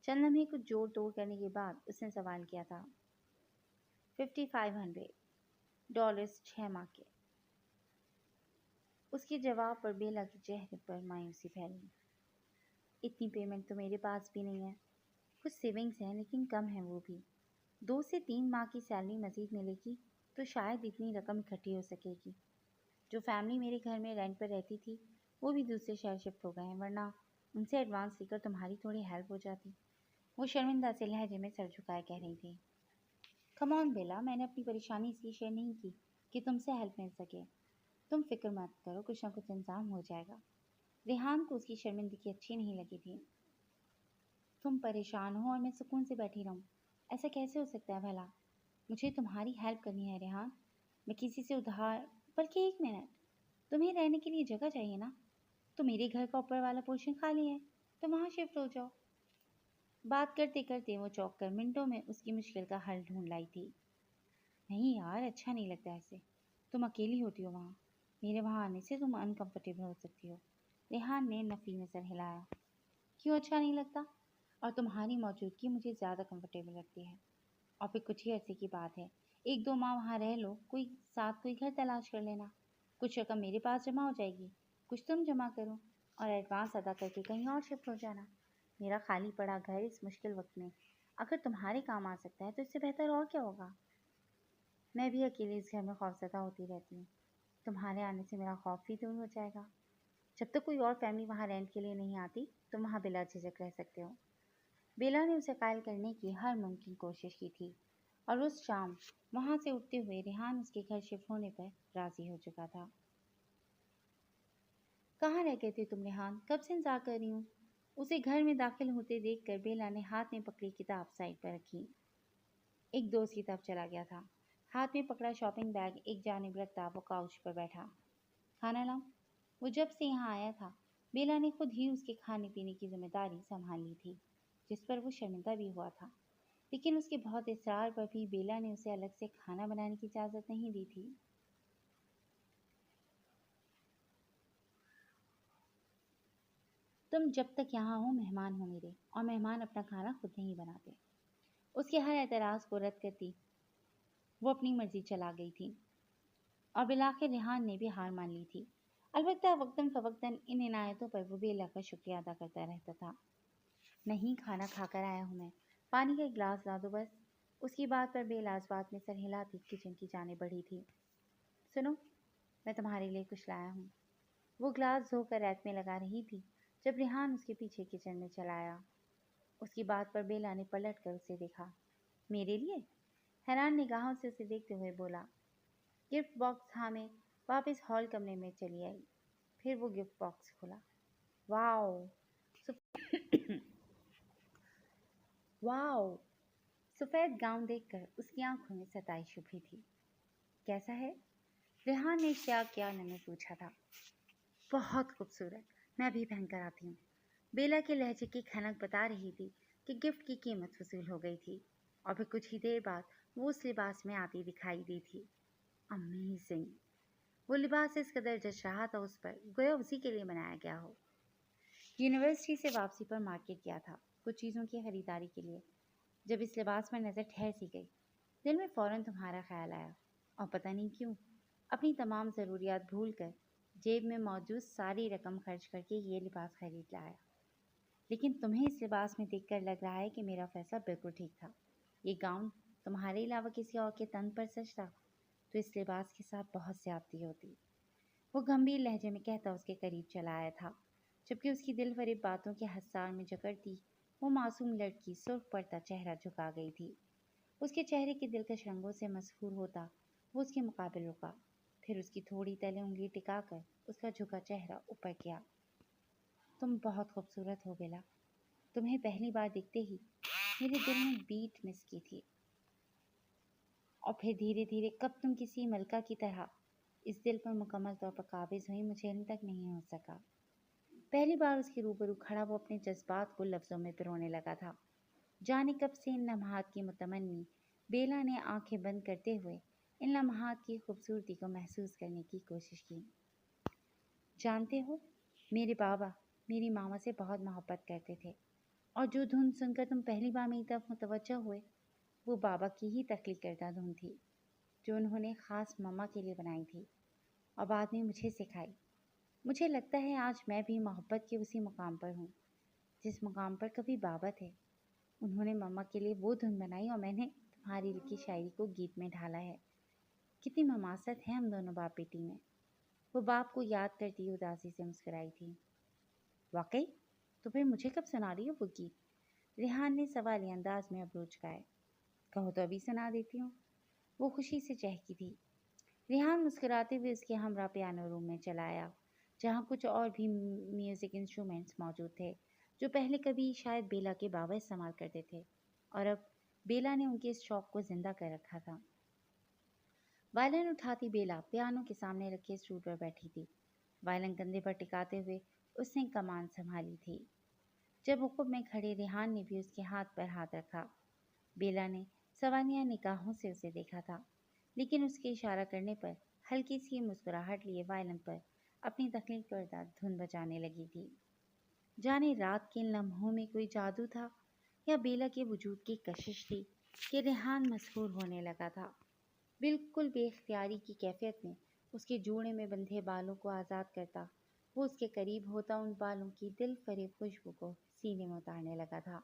چند لمحے کچھ جوڑ توڑ کرنے کے بعد اس نے سوال کیا تھا۔ $5500 6 ماہ کے۔ اس کے جواب پر بیلا کے چہرے پر مایوسی پھیل گئی۔ اتنی پیمنٹ تو میرے پاس بھی نہیں ہے۔ کچھ سیونگز ہیں لیکن کم ہیں وہ بھی۔ 2 سے 3 ماہ کی سیلری مزید ملے گی تو شاید اتنی رقم اکٹھی ہو سکے گی۔ جو فیملی میرے گھر میں رینٹ پر رہتی تھی وہ بھی دوسرے شہر شفٹ ہو گئے ہیں، ورنہ ان سے ایڈوانس لے کر تمہاری تھوڑی ہیلپ ہو جاتی۔ وہ شرمندہ سے لہجے میں سر جھکائے کہہ رہی تھی۔ کم آن بیلا، میں نے اپنی پریشانی اس لیے شیئر نہیں کی کہ تم سے ہیلپ مل سکے۔ تم فکر مت کرو، کچھ نہ کچھ انتظام ہو جائے گا۔ ریحان کو اس کی شرمندگی اچھی نہیں لگی تھی۔ تم پریشان ہو اور میں سکون سے بیٹھی رہوں، ایسا کیسے ہو سکتا ہے بھلا؟ مجھے تمہاری ہیلپ کرنی ہے ریحان۔ میں کسی سے ادھار، بلکہ 1 منٹ، تمہیں رہنے کے لیے جگہ چاہیے نا؟ تو میرے گھر کا اوپر والا پورشن خالی ہے، تو وہاں شفٹ ہو جاؤ۔ بات کرتے کرتے وہ چوک کر منٹوں میں اس کی مشکل کا حل ڈھونڈ لائی تھی۔ نہیں یار، اچھا نہیں لگتا ایسے، تم اکیلی ہوتی ہو وہاں، میرے وہاں آنے سے تم انکمفرٹیبل ہو سکتی ہو۔ ریحان نے نفی میں سر ہلایا۔ کیوں اچھا نہیں لگتا؟ اور تمہاری موجودگی مجھے زیادہ کمفرٹیبل لگتی ہے۔ اور پھر کچھ ہی عرصے کی بات ہے، 1-2 ماہ وہاں رہ لو، کوئی گھر تلاش کر لینا، کچھ رقم میرے پاس جمع ہو جائے گی، کچھ تم جمع کرو، اور ایڈوانس ادا کر کے کہیں اور شفٹ ہو جانا۔ میرا خالی پڑا گھر اس مشکل وقت میں اگر تمہارے کام آ سکتا ہے تو اس سے بہتر اور کیا ہوگا؟ میں بھی اکیلے اس گھر میں خوفزدہ ہوتی رہتی ہوں، تمہارے آنے سے میرا خوف بھی دور ہو جائے گا۔ جب تک کوئی اور فیملی وہاں رینٹ کے لیے نہیں آتی تم وہاں بلا جھجک رہ سکتے ہو۔ بیلا نے اسے قائل کرنے کی ہر ممکن کوشش کی تھی، اور اس شام وہاں سے اٹھتے ہوئے ریحان اس کے گھر شفٹ ہونے پر راضی ہو چکا تھا۔ کہاں رہ گئے تھے تم ریحان؟ کب سے انتظار کر رہی ہوں۔ اسے گھر میں داخل ہوتے دیکھ کر بیلا نے ہاتھ میں پکڑی کتاب سائڈ پر رکھی۔ ایک دوست کی طرف چلا گیا تھا، ہاتھ میں پکڑا شاپنگ بیگ ایک جانب رکھتا وہ کاؤچ پر بیٹھا۔ کھانا لاؤں؟ وہ جب سے یہاں آیا تھا بیلا نے خود ہی اس کے کھانے پینے کی ذمہ داری سنبھال لی تھی، جس پر وہ شرمندہ بھی ہوا تھا، لیکن اس کے بہت اصرار پر بھی بیلا نے اسے الگ سے کھانا بنانے کی اجازت نہیں دی تھی۔ तुम जब तक यहाँ हो मेहमान हो मेरे, और मेहमान अपना खाना खुद नहीं बनाते। उसके हर एतराज़ को रद्द करती वो अपनी मर्जी चला गई थी, और बिलाखिर रेहान ने भी हार मान ली थी। अलबत्ता वक्तन फवक्तन इन इनायतों पर वो बेला का शुक्रिया अदा करता रहता था। नहीं, खाना खाकर आया हूँ मैं, पानी का एक गिलास ला दो बस। उसकी बात पर बेला इस बात में सर हिलाती किचन की जाने बढ़ी थी। सुनो, मैं तुम्हारे लिए कुछ लाया हूँ। वो ग्लास धोकर रैक में लगा रही थी जब रेहान उसके पीछे किचन में चला आया। उसकी बात पर बेला ने पलट कर उसे देखा। मेरे लिए? हैरान निगाहों से उसे देखते हुए बोला। गिफ्ट बॉक्स थामे वापस हॉल कमरे में चली आई। फिर वो गिफ्ट बॉक्स खोला। वाओ! वाओ! सफ़ेद गाउन देखकर उसकी आंखों में सताइश उभरी थी। कैसा है? रेहान ने क्या ने पूछा था। बहुत खूबसूरत, मैं भी पहनकर आती हूँ। बेला के लहजे की खनक बता रही थी कि गिफ्ट की कीमत वसूल हो गई थी, और फिर कुछ ही देर बाद वो उस लिबास में आती दिखाई दी थी। अमेजिंग! वो लिबास इस कदर जच रहा था उस पर, गोया उसी के लिए बनाया गया हो। यूनिवर्सिटी से वापसी पर मार्केट गया था कुछ चीज़ों की खरीदारी के लिए। जब इस लिबास पर नज़र ठहर सी गई, दिल में फ़ौरन तुम्हारा ख्याल आया, और पता नहीं क्यों अपनी तमाम ज़रूरियात भूल कर जेब में मौजूद सारी रकम खर्च करके ये लिबास खरीद लाया। लेकिन तुम्हें इस लिबास में देखकर लग रहा है कि मेरा फैसला बिल्कुल ठीक था। ये गाउन तुम्हारे अलावा किसी और के तन पर सजता तो इस लिबास के साथ बहुत ज़्यादती होती। वो गंभीर लहजे में कहता उसके करीब चला आया था, जबकि उसकी दिल फरेब बातों के हसार में जकड़ती वो मासूम लड़की सुर्ख पड़ता चेहरा झुका गई थी। उसके चेहरे के दिलकश रंगों से मसहूर होता वो उसके मुकाबिल रुका, फिर उसकी थोड़ी तले उंगली टिकाकर उसका झुका चेहरा ऊपर किया। तुम बहुत खूबसूरत हो बेला। तुम्हें पहली बार देखते ही मेरे दिल ने बीट मिस की थी, और फिर धीरे धीरे कब तुम किसी मलका की तरह इस दिल पर मुकम्मल तौर पर काबिज हुई, मुझे इन तक नहीं हो सका। पहली बार उसके रूबरू खड़ा वो अपने जज्बात को लफ्ज़ों में पिरोने लगा था। जाने कब से इन लम्हात की मुतमन्नी बेला ने आंखें बंद करते हुए इन लम्हात की खूबसूरती को महसूस करने की कोशिश की। जानते हो, मेरे बाबा मेरी मामा से बहुत मोहब्बत करते थे, और जो धुन सुनकर तुम पहली बार मेरी तरफ मुतवज्जह हुए वो बाबा की ही तख्लीक करदा धुन थी, जो उन्होंने ख़ास मम्मा के लिए बनाई थी और बाद में मुझे सिखाई। मुझे लगता है आज मैं भी मोहब्बत के उसी मुकाम पर हूँ जिस मुकाम पर कभी बाबा थे। उन्होंने मम्मा के लिए वो धुन बनाई और मैंने तुम्हारी लिखी शायरी को गीत में ढाला है। कितनी ममासत है हम दोनों बाप बेटी में। वो बाप को याद करती उदासी से मुस्कुराई थी। वाकई? तो फिर मुझे कब सुना रही हो वो गीत? रेहान ने सवाली अंदाज में अबरूज गाए। कहो तो अभी सुना देती हूँ। वो खुशी से चहकी थी। रेहान मुस्कुराते हुए उसके हमरा पियानो रूम में चला आया, जहाँ कुछ और भी म्यूज़िक इंस्ट्रूमेंट्स मौजूद थे जो पहले कभी शायद बेला के बाबा इस्तेमाल करते थे, और अब बेला ने उनके इस शौक को जिंदा कर रखा था। वायलिन उठाती बेला पियानो के सामने रखे स्टूल पर बैठी थी। वायलिन कंधे पर टिकाते हुए उसने कमान संभाली थी। जब उकुब में खड़े रेहान ने भी उसके हाथ पर हाथ रखा। बेला ने सवालिया निगाहों से उसे देखा था, लेकिन उसके इशारा करने पर हल्की सी मुस्कुराहट लिए वायलिन पर अपनी तकलीफ करदा धुन बजाने लगी थी। जाने रात के इन लम्हों में कोई जादू था या बेला के वजूद की कशिश थी कि रेहान मसहूर होने लगा था। बिल्कुल बेख्तियारी की कैफियत में उसके जूड़े में बंधे बालों को आज़ाद करता वो उसके करीब होता उन बालों की दिल फरेब खुशबू को सीने में उतारने लगा था,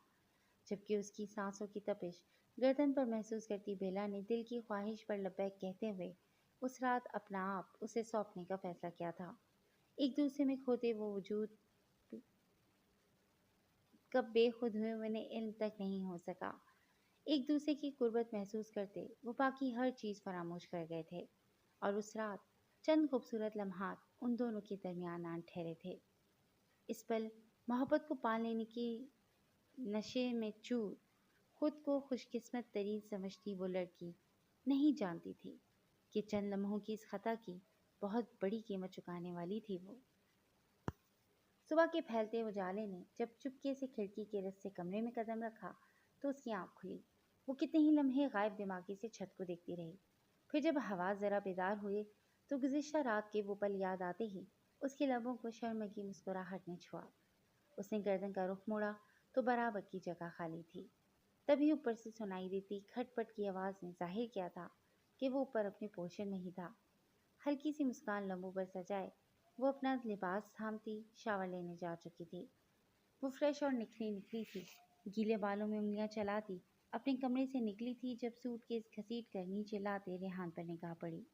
जबकि उसकी सांसों की तपिश गर्दन पर महसूस करती बेला ने दिल की ख्वाहिश पर लब्बैक कहते हुए उस रात अपना आप उसे सौंपने का फैसला किया था। एक दूसरे में खोते वो वजूद कब बेखुद हुए उन्हें इल्म तक नहीं हो सका। एक दूसरे की कुर्बत महसूस करते वो बाकी हर चीज़ फरामोश कर गए थे, और उस रात चंद खूबसूरत लम्हात उन दोनों के दरमियान आन ठहरे थे। इस पल मोहब्बत को पा लेने की नशे में चूर खुद को खुशकिस्मत तरीन समझती वो लड़की नहीं जानती थी कि चंद लम्हों की इस खता की बहुत बड़ी कीमत चुकाने वाली थी वो। सुबह के फैलते उजाले ने जब चुपके से खिड़की के रस्ते कमरे में कदम रखा तो उसकी आंख खुली। वो कितने ही लम्हे गायब दिमागी से छत को देखती रही। फिर जब हवा जरा बेदार हुई तो गुज़िश्ता रात के वो पल याद आते ही उसके लबों को शर्मगी मुस्कुराहट ने छुआ। उसने गर्दन का रुख मोड़ा तो बराबर की जगह खाली थी। तभी ऊपर से सुनाई देती खटपट की आवाज़ ने जाहिर किया था कि वो ऊपर अपने पोर्शन में ही था। हल्की सी मुस्कान लंबों पर सजाए वो अपना लिबास थामती शावर लेने जा चुकी थी। वो फ्रेश और निखरी निखरी थी, गीले बालों में उंगलियां चलाती अपने कमरे से निकली थी जब सूटकेस घसीट कर नीचे लाते रेहान पर निगाह पड़ी।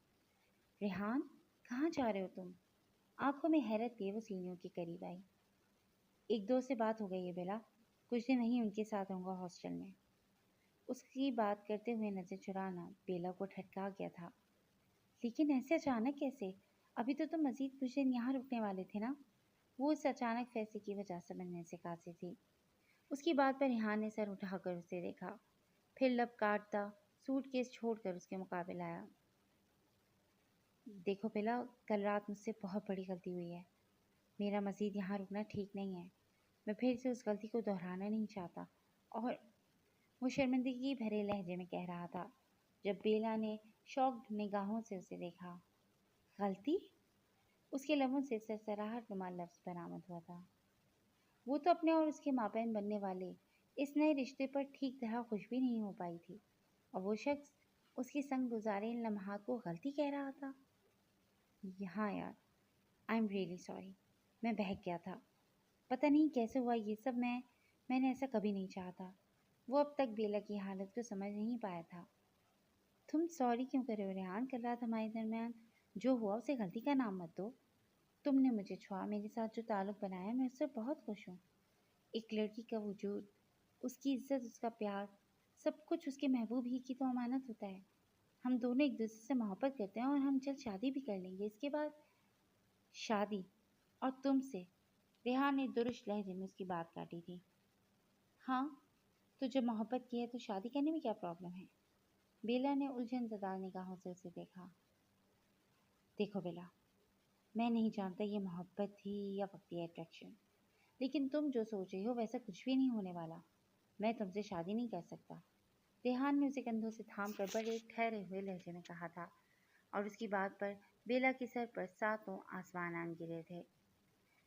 रेहान, कहाँ जा रहे हो तुम? आंखों में हैरत लिए वो सीढ़ियों के करीब आई। एक दोस्त से बात हो गई है बेला, कुछ दिन नहीं उनके साथ रहूंगा हॉस्टल में। उसकी बात करते हुए नजर चुराना बेला को ठटका गया था। लेकिन ऐसे अचानक कैसे? अभी तो तुम मजीद कुछ दिन यहाँ रुकने वाले थे ना? वो उस अचानक फैसले की वजह समझने से कासी थी। उसकी बात पर रेहान ने सर उठाकर उसे देखा, फिर लब काटता सूटकेस छोड़कर उसके मुकाबले आया। देखो बेला, कल रात मुझसे बहुत बड़ी गलती हुई है। मेरा मज़ीद यहाँ रुकना ठीक नहीं है। मैं फिर से उस गलती को दोहराना नहीं चाहता। और वो शर्मिंदगी भरे लहजे में कह रहा था जब बेला ने शॉक्ड निगाहों से उसे देखा। गलती? उसके लबों से सरसराहट नुमा लफ्ज़ बरामद हुआ था। वो तो अपने और उसके माबैन बनने वाले इस नए रिश्ते पर ठीक तरह खुश भी नहीं हो पाई थी, और वो शख्स उसके संग गुजारे इन लम्हात को गलती कह रहा था। हाँ यार, आई एम रियली सॉरी। मैं बहक गया था। पता नहीं कैसे हुआ ये सब। मैंने ऐसा कभी नहीं चाहा था। वो अब तक बेला की हालत को समझ नहीं पाया था। तुम सॉरी क्यों कर रहे हो रेहान? कल रात हमारे दरमियान जो हुआ उसे गलती का नाम मत दो। तुमने मुझे छुआ, मेरे साथ जो ताल्लुक बनाया, मैं उससे बहुत खुश हूँ। एक लड़की का वजूद, उसकी इज्जत, उसका प्यार, सब कुछ उसके महबूब ही की तो अमानत होता है। हम दोनों एक दूसरे से मोहब्बत करते हैं और हम जल्द शादी भी कर लेंगे। इसके बाद शादी? और तुमसे? रेहान ने दुरुस्त लहजे में उसकी बात काटी थी। हाँ, तो जब मोहब्बत की है तो शादी करने में क्या प्रॉब्लम है? बेला ने उलझन ज़दा निगाहों से उसे देखा। देखो बेला, मैं नहीं जानता ये मोहब्बत थी या वक्ती अट्रैक्शन, लेकिन तुम जो सोच रही हो वैसा कुछ भी नहीं होने वाला। मैं तुमसे शादी नहीं कर सकता। रेहान ने उसे कंधों से थाम कर बड़े ठहरे हुए लहजे में कहा था, और उसकी बात पर बेला के सर पर सातों आसमान आन गिरे थे।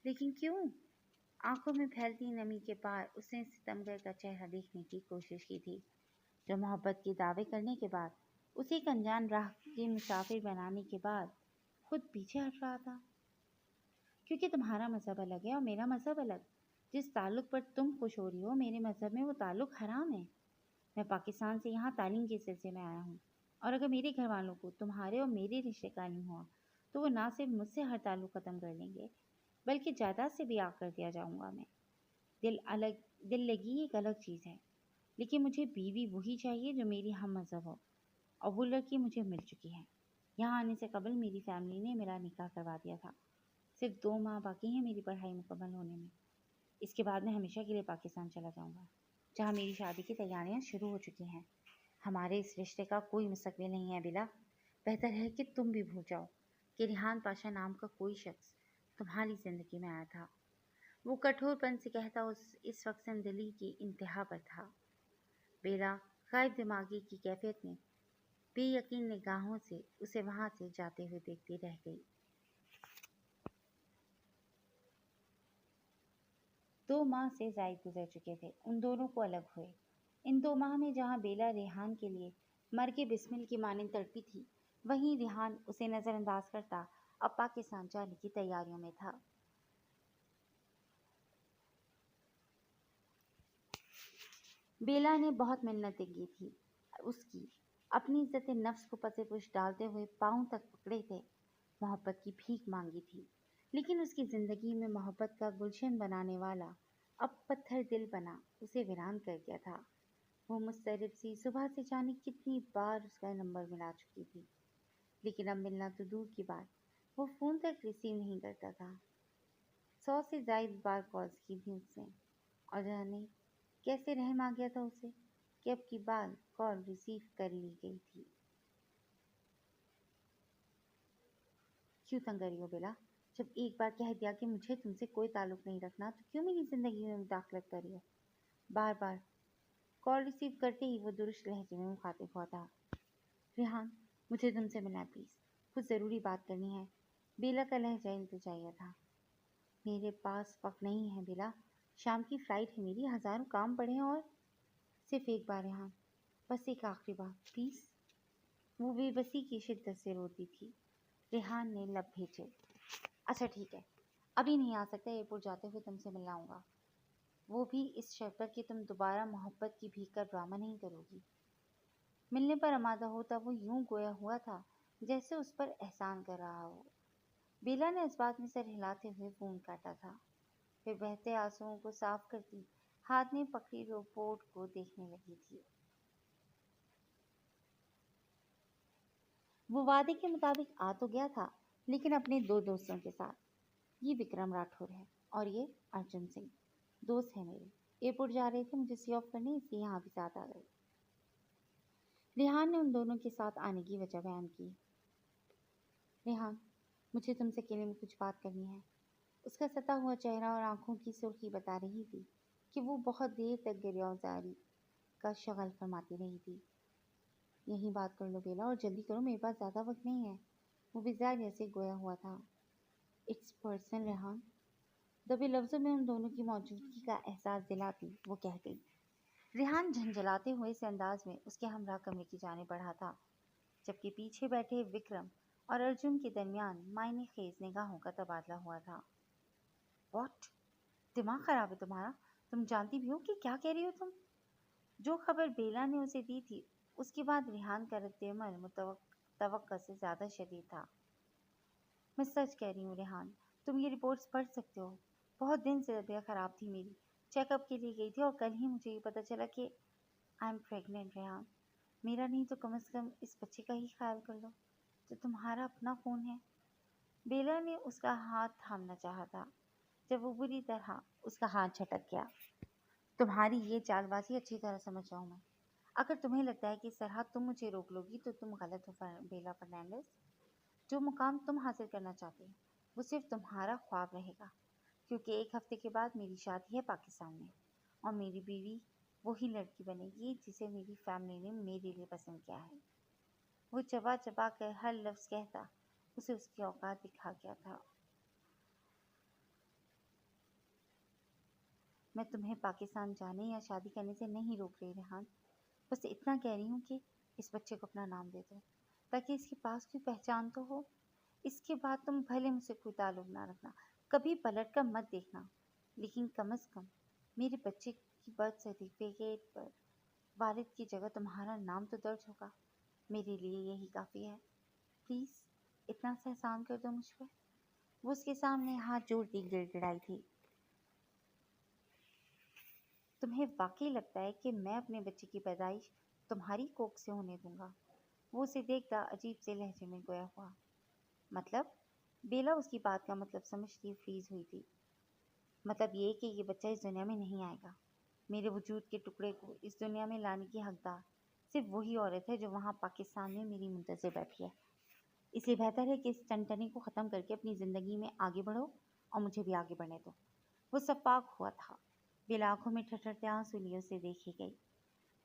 लेकिन क्यों? आंखों में फैलती नमी के पार उसने सितमगर का चेहरा देखने की कोशिश की थी, जो मोहब्बत के दावे करने के बाद, उसे एक अनजान राह के मुसाफिर बनाने के बाद खुद पीछे हट रहा था। क्योंकि तुम्हारा मज़हब अलग है और मेरा मज़हब अलग। जिस ताल्लुक पर तुम खुश हो रही हो, मेरे मज़हब में वो ताल्लुक हराम है। मैं पाकिस्तान से यहाँ तालीम के सिलसिले में आया हूँ, और अगर मेरे घर वालों को तुम्हारे और मेरे रिश्ते का नहीं हुआ तो वो ना सिर्फ मुझसे हर ताल्लुक ख़त्म कर लेंगे, बल्कि जायदाद से भी आग कर दिया जाऊँगा मैं। दिल लगी एक अलग चीज़ है, लेकिन मुझे बीवी वही चाहिए जो मेरी हम मज़हब हो, और वो लड़की मुझे मिल चुकी है। यहाँ आने से कबल मेरी फैमिली ने मेरा निकाह करवा दिया था। सिर्फ 2 माह बाकी हैं मेरी पढ़ाई मुकम्मल होने में। इसके बाद मैं हमेशा के लिए पाकिस्तान चला जाऊँगा, जहाँ मेरी शादी की तैयारियाँ शुरू हो चुकी हैं। हमारे इस रिश्ते का कोई मुस्तकबिल नहीं है बिला। बेहतर है कि तुम भी भूल जाओ कि रिहान पाशा नाम का कोई शख्स तुम्हारी ज़िंदगी में आया था। वो कठोरपन से कहता इस वक्त संदली की इंतहा पर था। बेला गायब दिमागी की कैफियत में बेयकीन निगाहों से उसे वहाँ से जाते हुए देखती रह गई। 2 माह से ज़ायद गुजर चुके थे उन दोनों को अलग हुए। इन 2 माह में जहाँ बेला रेहान के लिए मर के बिस्मिल की मानिंद तड़पी थी, वहीं रेहान उसे नज़रअंदाज करता अब पाकिस्तान जाने की तैयारियों में था। बेला ने बहुत मिन्नतें की थी उसकी, अपनी इज्जत नफ्स को पसे-पुश डालते हुए पाँव तक पकड़े थे, मोहब्बत की भीख मांगी थी। लेकिन उसकी ज़िंदगी में मोहब्बत का गुलशन बनाने वाला अब पत्थर दिल बना उसे वीरान कर गया था। वो मुस्तरब सी सुबह से जाने कितनी बार उसका नंबर मिला चुकी थी, लेकिन अब मिलना तो दूर की बात, वो फ़ोन तक रिसीव नहीं करता था। 100 से ज़ायद बार कॉल्स की थी उसने, और जाने कैसे रहम आ गया था उसे कि अब की बार कॉल रिसीव कर ली गई थी। क्यों तंग करी हो बेला? जब एक बार कह दिया कि मुझे तुमसे कोई ताल्लुक नहीं रखना, तो क्यों मेरी ज़िंदगी में मुदाखलत करी हो? बार बार कॉल रिसीव करते ही वो दुरुस्त लहजे में मुखातिब हुआ था। रेहान, मुझे तुमसे मिलना है प्लीज़, कुछ ज़रूरी बात करनी है। बेला का लहजा इल्तिजाइया था। मेरे पास वक्त नहीं है बेला, شام کی فلائٹ ہے میری، ہزاروں کام پڑے ہیں اور صرف ایک بار یہاں، بس ایک آخری بار پلیز۔ وہ بے بسی کی شدت سے روتی تھی۔ ریحان نے لب بھیجے۔ اچھا ٹھیک ہے، ابھی نہیں آ سکتا، ایئرپورٹ جاتے ہوئے تم سے ملنا ہوگا، وہ بھی اس شرط پر کہ تم دوبارہ محبت کی بھیک کا ڈرامہ نہیں کرو گی۔ ملنے پر آمادہ ہوتا وہ یوں گویا ہوا تھا جیسے اس پر احسان کر رہا ہو۔ بیلا نے اس بات میں سر ہلاتے ہوئے فون کاٹا تھا، پھر بہتے آنسوؤں کو صاف کرتی ہاتھ میں پکڑی رپورٹ کو دیکھنے لگی تھی۔ وہ وعدے کے مطابق آ تو گیا تھا، لیکن اپنے دو دوستوں کے ساتھ۔ یہ وکرم راٹھور ہے اور یہ ارجن سنگھ، دوست ہیں میرے۔ ایئرپورٹ جا رہے تھے مجھے سی آف کرنے، اس لیے یہاں بھی ساتھ آ گئے۔ ریحان نے ان دونوں کے ساتھ آنے کی وجہ بیان کی۔ ریحان، مجھے تم سے اکیلے میں کچھ بات کرنی ہے۔ اس کا ستا ہوا چہرہ اور آنکھوں کی سرخی بتا رہی تھی کہ وہ بہت دیر تک گریہوزاری کا شغل فرماتی رہی تھی۔ یہی بات کر لو بیلا، اور جلدی کرو، میرے پاس زیادہ وقت نہیں ہے۔ وہ بزار سے گویا ہوا تھا۔ اٹس پرسنل ریحان، دبے لفظوں میں ان دونوں کی موجودگی کا احساس دلاتی وہ کہہ گئی۔ ریحان جھنجھلاتے ہوئے اس انداز میں اس کے ہمراہ کمرے کی جانب بڑھا تھا، جبکہ پیچھے بیٹھے وکرم اور ارجن کے درمیان معنی خیز نگاہوں کا تبادلہ ہوا تھا۔ واٹ؟ دماغ خراب ہے تمہارا؟ تم جانتی بھی ہو کہ کیا کہہ رہی ہو تم؟ جو خبر بیلا نے اسے دی تھی اس کے بعد ریحان کا رد عمل توقع سے زیادہ شدید تھا۔ میں سچ کہہ رہی ہوں ریحان، تم یہ رپورٹس پڑھ سکتے ہو۔ بہت دن سے طبیعت خراب تھی میری، چیک اپ کے لیے گئی تھی اور کل ہی مجھے یہ پتہ چلا کہ آئی ایم پریگننٹ۔ ریحان، میرا نہیں تو کم از کم اس بچے کا ہی خیال کر لو جو تمہارا اپنا خون ہے۔ بیلا نے اس کا ہاتھ تھامنا چاہا تھا جب وہ بری طرح اس کا ہاتھ جھٹک گیا۔ تمہاری یہ چال بازی اچھی طرح سمجھ جاؤں میں۔ اگر تمہیں لگتا ہے کہ اس طرح تم مجھے روک لو گی تو تم غلط ہو بیلا فرنانڈیز۔ جو مقام تم حاصل کرنا چاہتے ہو وہ صرف تمہارا خواب رہے گا، کیونکہ ایک ہفتے کے بعد میری شادی ہے پاکستان میں، اور میری بیوی وہی لڑکی بنے گی جسے میری فیملی نے میرے لیے پسند کیا ہے۔ وہ چبا چبا کر ہر لفظ کہتا اسے اس کی اوقات دکھا گیا تھا۔ میں تمہیں پاکستان جانے یا شادی کرنے سے نہیں روک رہی ریحان، بس اتنا کہہ رہی ہوں کہ اس بچے کو اپنا نام دے دو تاکہ اس کے پاس کوئی پہچان تو ہو۔ اس کے بعد تم بھلے مجھ سے کوئی تعلق نہ رکھنا، کبھی پلٹ کر مت دیکھنا، لیکن کم از کم میرے بچے کی برتھ سرٹیفکیٹ پر والد کی جگہ تمہارا نام تو درج ہوگا۔ میرے لیے یہی کافی ہے، پلیز اتنا سا احسان کر دو مجھ پر۔ وہ اس کے سامنے ہاتھ جوڑتی گڑ گڑائی تھی۔ تمہیں واقعی لگتا ہے کہ میں اپنے بچے کی پیدائش تمہاری کوکھ سے ہونے دوں گا؟ وہ اسے دیکھتا عجیب سے لہجے میں گویا ہوا۔ مطلب؟ بیلا اس کی بات کا مطلب سمجھتی فریز ہوئی تھی۔ مطلب یہ کہ یہ بچہ اس دنیا میں نہیں آئے گا۔ میرے وجود کے ٹکڑے کو اس دنیا میں لانے کی حقدار صرف وہی عورت ہے جو وہاں پاکستان میں میری منتظر بیٹھی ہے۔ اس لیے بہتر ہے کہ اس ٹنٹنی کو ختم کر کے اپنی زندگی میں آگے بڑھو اور مجھے بھی آگے بڑھنے دو۔ وہ سپاک ہوا تھا۔ بیلا آنکھوں میں ٹھٹرتے آنسو لیے اسے دیکھی گئی۔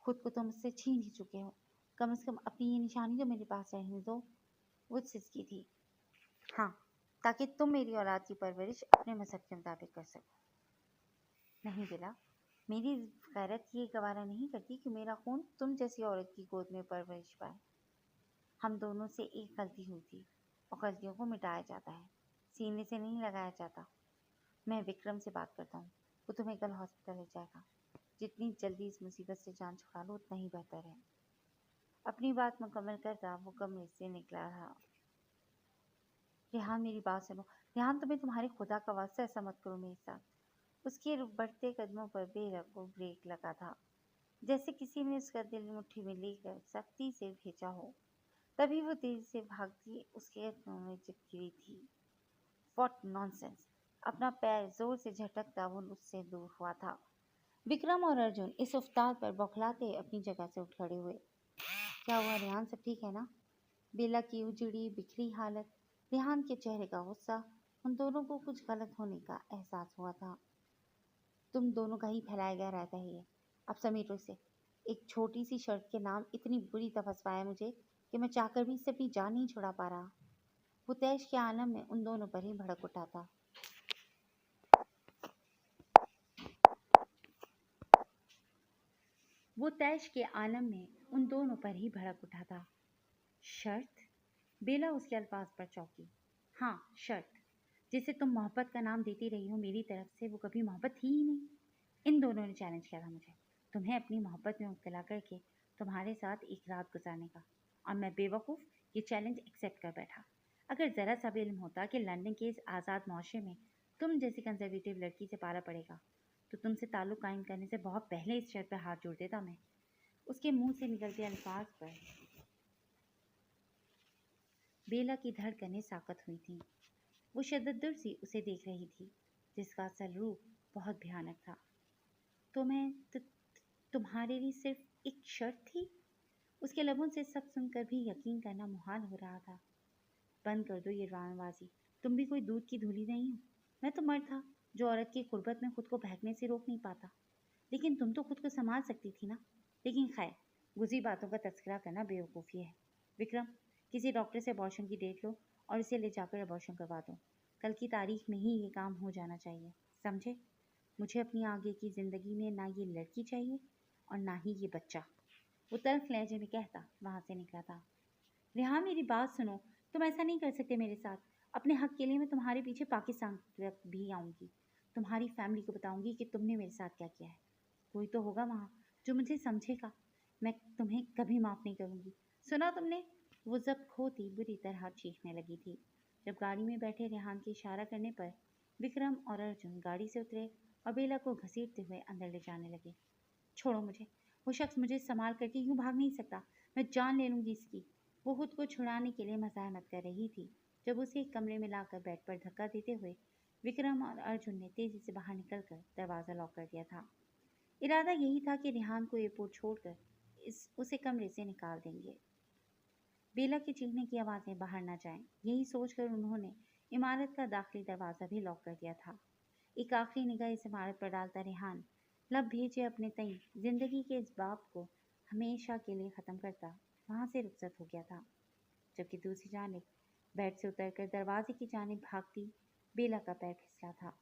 خود کو تم مجھ سے چھین ہی چکے ہو، کم از کم اپنی یہ نشانی تو میرے پاس رہنے دو۔ وہ سسکی تھی۔ ہاں، تاکہ تم میری اولاد کی پرورش اپنے مذہب کے مطابق کر سکو۔ نہیں بیلا، میری غیرت یہ گوارا نہیں کرتی کہ میرا خون تم جیسی عورت کی گود میں پرورش پائے۔ ہم دونوں سے ایک غلطی ہوئی تھی اور غلطیوں کو مٹایا جاتا ہے، سینے سے نہیں لگایا جاتا۔ میں وکرم سے بات کرتا ہوں، وہ تمہیں کل ہاسپٹل لے جائے گا۔ جتنی جلدی اس مصیبت سے جان چھڑا لو اتنا ہی بہتر ہے۔ اپنی بات مکمل کرتا وہ کمرے سے نکلا رہا۔ ریحان میری بات سنو۔ ریحان، تمہیں تمہارے خدا کا واسطہ ایسا مت کرو میرے ساتھ۔ اس کے بڑھتے قدموں پر بیلا کو بریک لگا تھا، جیسے کسی نے اس کا دل مٹھی میں لے کر سختی سے بھیجا ہو۔ تبھی وہ تیزی سے بھاگتی اس کے قدموں میں چپ گری تھی۔ What nonsense! اپنا پیر زور سے جھٹکتا وہ اس سے دور ہوا تھا۔ وکرم اور ارجن اس افتاد پر بوکھلاتے اپنی جگہ سے اٹھ کھڑے ہوئے۔ کیا ہوا ریحان، سب ٹھیک ہے نا؟ بیلا کی اجڑی بکھری حالت، ریحان کے چہرے کا غصہ، ان دونوں کو کچھ غلط ہونے کا احساس ہوا تھا۔ تم دونوں کا ہی پھیلایا گیا رہتا ہی ہے، اب سمیٹو اسے۔ ایک چھوٹی سی شرط کے نام اتنی بری طرح پھنسوایا مجھے کہ میں چاہ کر بھی اس سے اپنی جان نہیں چھڑا پا رہا۔ وہ تیش کے عالم میں ان دونوں پر ہی بھڑک اٹھا تھا۔ वो तैश के आलम में उन दोनों पर ही भड़क उठा था। शर्त? बेला उसके अल्फाज पर चौंकी। हाँ, शर्त। जिसे तुम मोहब्बत का नाम देती रही हो मेरी तरफ से, वो कभी मोहब्बत थी ही नहीं। इन दोनों ने चैलेंज किया था मुझे, तुम्हें अपनी मोहब्बत में मुब्तला करके तुम्हारे साथ एक रात गुजारने का, और मैं बेवकूफ़ ये चैलेंज एक्सेप्ट कर बैठा। अगर ज़रा सा भी इल्म होता कि लंदन के इस आज़ाद माशरे में तुम जैसी कंजर्वेटिव लड़की से पाला पड़ेगा, तो तुमसे ताल्लुक़ कायम करने से बहुत पहले इस शर्त पर हाथ जोड़ देता मैं। उसके मुंह से निकलते अल्फाज पर बेला की धड़कनें साकत हुई थीं। वो शद्दुर सी उसे देख रही थी, जिसका असल रूप बहुत भयानक था। तो मैं तुम्हारे लिए सिर्फ एक शर्त थी? उसके लबों से सब सुनकर भी यकीन करना मुहाल हो रहा था। बंद कर दो ये ड्रामेबाजी। तुम भी कोई दूध की धूली नहीं हो। मैं तो मर्द था जो औरत की कुर्बत में खुद को बहकने से रोक नहीं पाता, लेकिन तुम तो खुद को संभाल सकती थी ना। लेकिन खैर, गुज़री बातों का तस्करा करना बेवकूफ़ी है। विक्रम, किसी डॉक्टर से अबॉर्शन की डेट लो और इसे ले जाकर अबॉर्शन करवा दो। कल की तारीख में ही ये काम हो जाना चाहिए, समझे? मुझे अपनी आगे की ज़िंदगी में ना ये लड़की चाहिए और ना ही ये बच्चा। वो तल्ख लहजे में कहता वहाँ से निकला था। रेहान, मेरी बात सुनो। तुम ऐसा नहीं कर सकते मेरे साथ। अपने हक के लिए मैं तुम्हारे पीछे पाकिस्तान तक भी आऊँगी। तुम्हारी फैमिली को बताऊँगी कि तुमने मेरे साथ क्या किया है। कोई तो होगा वहाँ जो मुझे समझेगा। मैं तुम्हें कभी माफ़ नहीं करूँगी। सुना तुमने? वो ज़ब्त खोती बुरी तरह चीखने लगी थी। जब गाड़ी में बैठे रेहान के इशारा करने पर विक्रम और अर्जुन गाड़ी से उतरे और बेला को घसीटते हुए अंदर ले जाने लगे। छोड़ो मुझे। वो शख्स मुझे संभाल करके यूँ भाग नहीं सकता। मैं जान ले लूँगी इसकी। वो खुद को छुड़ाने के लिए मज़ाहमत कर रही थी जब उसे एक कमरे में लाकर बेड पर धक्का देते हुए विक्रम और अर्जुन ने तेज़ी से बाहर निकलकर दरवाज़ा लॉक कर दिया था। इरादा यही था कि रेहान को एयरपोर्ट छोड़कर उसे कमरे से निकाल देंगे। बेला के चीखने की आवाज़ें बाहर न जाएं, यही सोचकर उन्होंने इमारत का दाखिली दरवाज़ा भी लॉक कर दिया था। एक आखिरी निगाह इस इमारत पर डालता रेहान लब भेजे अपने तई जिंदगी के इस बाप को हमेशा के लिए ख़त्म करता वहाँ से रुखसत हो गया था, जबकि दूसरी जानिब बेड से उतरकर दरवाजे की जानिब भागती बेला का पैर फिसला था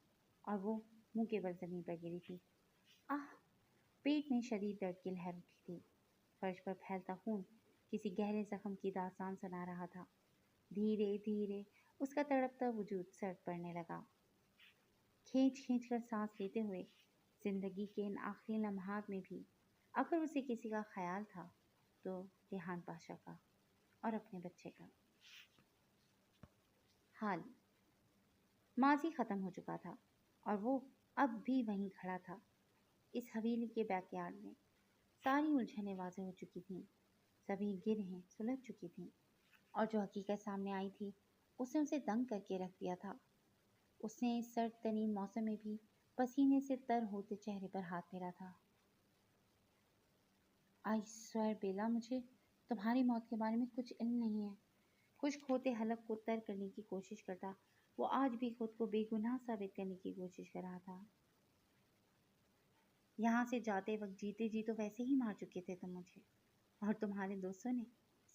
और वो मुंह के बल ज़मीन पर गिरी थी। आह! पेट में शदीद दर्द की लहर उठी थी। फर्श पर फैलता खून किसी गहरे जख्म की दास्तान सुना रहा था। धीरे धीरे उसका तड़पता वजूद सर्द पड़ने लगा। खींच खींच कर सांस लेते हुए जिंदगी के इन आखिरी लम्हात में भी अगर उसे किसी का ख्याल था तो रेहान पाशा का और अपने बच्चे का। हाल माजी ख़त्म हो चुका था और वो अब भी वहीं खड़ा था, इस हवेली के बैकयार्ड में। सारी उलझनें वाज़ेह हो चुकी थीं, सभी गिरहें सुलझ चुकी थीं और जो हकीकत सामने आई थी उसने उसे दंग करके रख दिया था। उसने इस सर्द तरीन मौसम में भी पसीने से तर होते चेहरे पर हाथ फेरा था। आई स्वेयर बेला, मुझे तुम्हारी मौत के बारे में कुछ इल्म नहीं है। खुश्क होते हलक को तर करने की कोशिश करता वो आज भी खुद को बेगुनाह साबित करने की कोशिश कर रहा था। यहाँ से जाते वक्त जीते जी तो वैसे ही मार चुके थे तुम मुझे, और तुम्हारे दोस्तों ने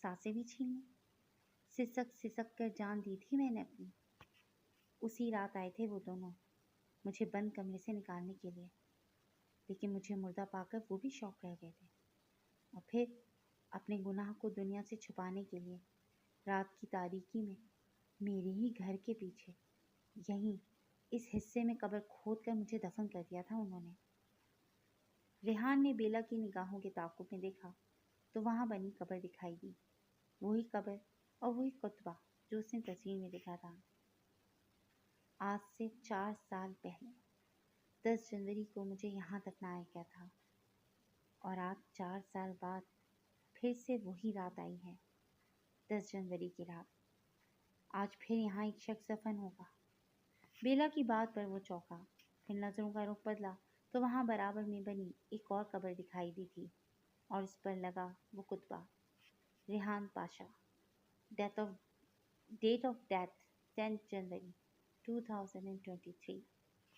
सांसें भी छीन ली। सिसक सिसक कर जान दी थी मैंने अपनी। उसी रात आए थे वो दोनों मुझे बंद कमरे से निकालने के लिए, लेकिन मुझे मुर्दा पाकर वो भी शौक रह गए थे। और फिर अपने गुनाह को दुनिया से छुपाने के लिए रात की तारीकी में मेरे ही घर के पीछे यहीं इस हिस्से में कब्र खोद कर मुझे दफन कर दिया था उन्होंने। रेहान ने बेला की निगाहों के ताक़ुब में देखा तो वहाँ बनी कब्र दिखाई दी, वही कब्र और वही कुतबा जो उसने तस्वीर में देखा था। आज से 4 साल पहले 10 जनवरी को मुझे यहाँ दफनाया गया था और आज 4 साल बाद फिर से वही रात आई है, 10 जनवरी की रात। आज फिर यहाँ एक शख्स दफन होगा। बेला की बात पर वो चौंका, फिर नज़रों का रुख बदला तो वहाँ बराबर में बनी एक और कब्र दिखाई दी थी और उस पर लगा वो कुतबा, Rehan Pasha, date of death 10 जनवरी 2023।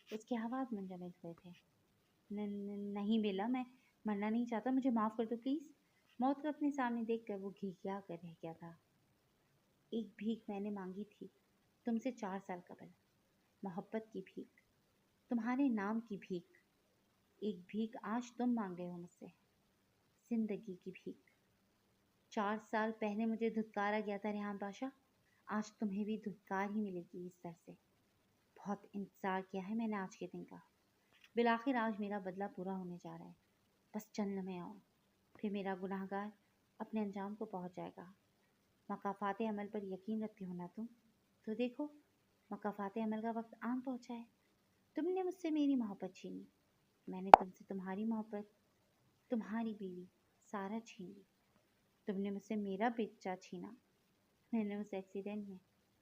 उसके आवाज़ मुंजमद हुए थे। नहीं बेला, मैं मरना नहीं चाहता, मुझे माफ़ कर दो प्लीज़। मौत को अपने सामने देखकर वो घिघिया कर रह गया था। एक भीख मैंने मांगी थी तुमसे 4 साल कबल, मोहब्बत की भीख, तुम्हारे नाम की भीख। एक भीख आज तुम मांग रहे हो मुझसे। जिंदगी की भीख। 4 साल पहले मुझे धुतकारा गया था रेहान पाशा, आज तुम्हें भी धुतकार ही मिलेगी इस दर से। बहुत इंतज़ार किया है मैंने आज के दिन का। बिलाखिर आज मेरा बदला पूरा होने जा रहा है। बस चंद लम्हे और, फिर मेरा गुनाहगार अपने अंजाम को पहुंच जाएगा। मकाफात अमल पर यकीन रखती हो ना तुम? तो देखो, मकाफात अमल का वक्त आन पहुंचा है। तुमने मुझसे मेरी मोहब्बत छीनी, मैंने तुमसे तुम्हारी मोहब्बत, तुम्हारी बीवी सारा छीन ली। तुमने मुझसे मेरा बच्चा छीना, मैंने उस एक्सीडेंट में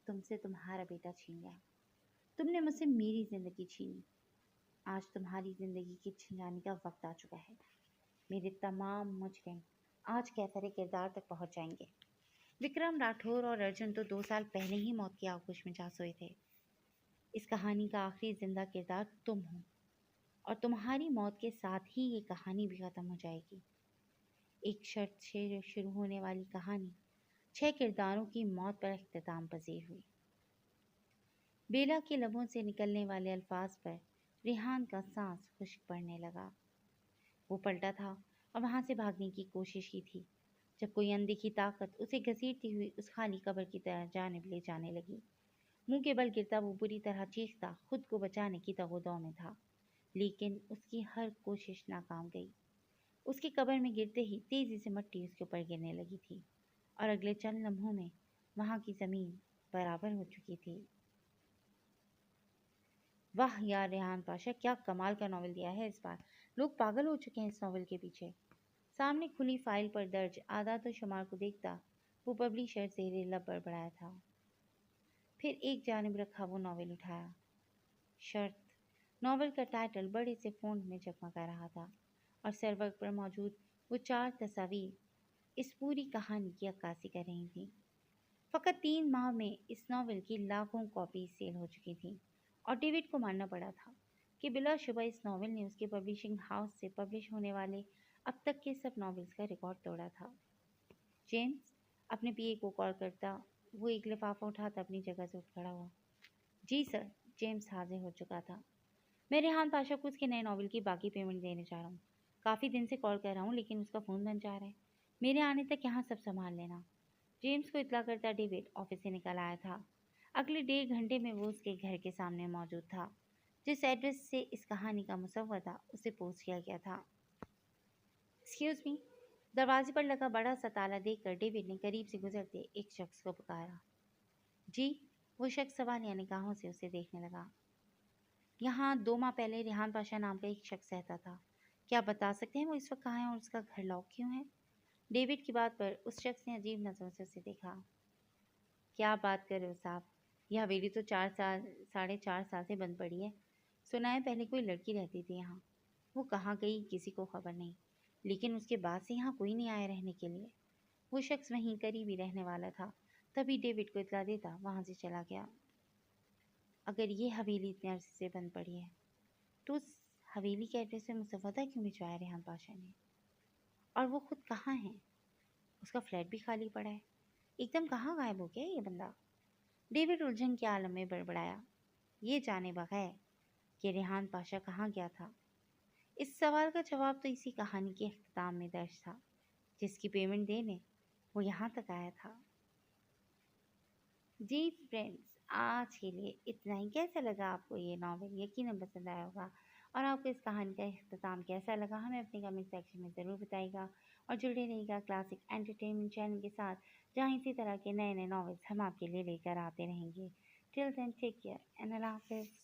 तुमसे तुम्हारा बेटा छीन लिया। तुमने मुझसे मेरी ज़िंदगी छीनी, आज तुम्हारी ज़िंदगी के छिन जाने का वक्त आ चुका है। मेरे तमाम मुजरिम आज कैफरे किरदार तक पहुंच जाएंगे। विक्रम राठौर और अर्जुन तो 2 साल पहले ही मौत की आगोश में जा सोए थे। इस कहानी का आखिरी जिंदा किरदार तुम हो, और तुम्हारी मौत के साथ ही ये कहानी भी ख़त्म हो जाएगी। एक शर्त से शुरू होने वाली कहानी 6 किरदारों की मौत पर इख्तिताम पजीर हुई। बेला के लबों से निकलने वाले अल्फाज पर रेहान का सांस खुश्क पड़ने लगा। वो पलटा था और वहाँ से भागने की कोशिश की थी जब कोई अनदेखी ताकत उसे घसीटती हुई उस खाली कब्र की तरह जानिब ले जाने लगी। मुंह के बल गिरता वो बुरी तरह चीखता खुद को बचाने की तगोदौ में था, लेकिन उसकी हर कोशिश नाकाम गई। उसकी कब्र में गिरते ही तेजी से मट्टी उसके ऊपर गिरने लगी थी और अगले चंद लम्हों में वहाँ की ज़मीन बराबर हो चुकी थी। वाह यार रेहान पाशा, क्या कमाल का नॉवल दिया है इस बार। लोग पागल हो चुके हैं इस नॉवल के पीछे। सामने खुली फाइल पर दर्ज आदात शुमार को देखता वो पब्लिशर ज़ेरे लब बड़बड़ाया था। फिर एक जानिब रखा वो नॉवल उठाया। शर्त। नॉवल का टाइटल बड़े से फ़ॉन्ट में जगमगा रहा था और सरवर्ग पर मौजूद वो 4 तस्वीर इस पूरी कहानी की अक्कासी कर रही थी। फ़कत 3 माह में इस नॉवल की लाखों कॉपी सेल हो चुकी थी और डेविड को मानना पड़ा था कि बिलाशुबा इस नॉवल ने उसके पब्लिशिंग हाउस से पब्लिश होने वाले अब तक के सब नॉवेल्स का रिकॉर्ड तोड़ा था। जेम्स अपने पीए को कॉल करता वो एक लिफाफा उठाता अपनी जगह से उठ खड़ा हुआ। जी सर, जेम्स हाजिर हो चुका था। मैं रेहान पाशा को उसके नए नॉवल की बाकी पेमेंट देने जा रहा हूँ। काफ़ी दिन से कॉल कर रहा हूँ लेकिन उसका फ़ोन बंद जा रहा है। मेरे आने तक यहाँ सब संभाल लेना। जेम्स को इतला करता डेविड ऑफिस से निकल आया था। अगले 1.5 घंटे में वो उसके घर के सामने मौजूद था। जिस एड्रेस से इस कहानी का मुसव्वदा उसे पोस्ट किया गया था। Excuse me. दरवाजे पर लगा बड़ा सा ताला देखकर डेविड ने करीब से गुजरते एक शख्स को पुकारा। जी। वो शख्स सवालिया निगाहों से उसे देखने लगा। यहाँ 2 माह पहले रेहान पाशा नाम का एक शख्स रहता था। क्या आप बता सकते हैं वो इस वक्त कहाँ है और उसका घर लॉक क्यों है? डेविड की बात पर उस शख्स ने अजीब नज़रों से उसे देखा। क्या बात कर रहे हो साहब? यह हवेली तो 4 साल 4.5 साल से बंद पड़ी है। सुना है पहले कोई लड़की रहती थी यहाँ। वो कहाँ गई किसी को खबर नहीं, लेकिन उसके बाद से यहाँ कोई नहीं आया रहने के लिए। वो शख्स वहीं करीबी रहने वाला था, तभी डेविड को इतला देता वहाँ से चला गया। अगर ये हवेली इतने अरसे से बंद पड़ी है तो उस हवेली के एड्रेस से मुसव्वदा क्यों भिजवाया रेहान पाशा ने? और वो खुद कहाँ है? उसका फ्लैट भी खाली पड़ा है। एकदम कहाँ गायब हो गया ये बंदा? डेविड उलझन के आलम में बड़बड़ाया, ये जाने बगैर कि रेहान पाशा कहाँ गया था। इस सवाल का जवाब तो इसी कहानी के अख्ताम में दर्ज था, जिसकी पेमेंट देने वो यहाँ तक आया था। जी फ्रेंड्स, आज के लिए इतना ही। कैसा लगा आपको ये नॉवेल? यकीनन पसंद आया होगा। और आपको इस कहानी का इख्तिताम कैसा लगा हमें अपने कमेंट सेक्शन में ज़रूर बताइएगा। और जुड़े रहिएगा क्लासिक एंटरटेनमेंट चैनल के साथ, जहाँ इसी तरह के नए नए नॉवेल्स हम आपके लिए लेकर आते रहेंगे। Till then take care and Allah हाफिज़।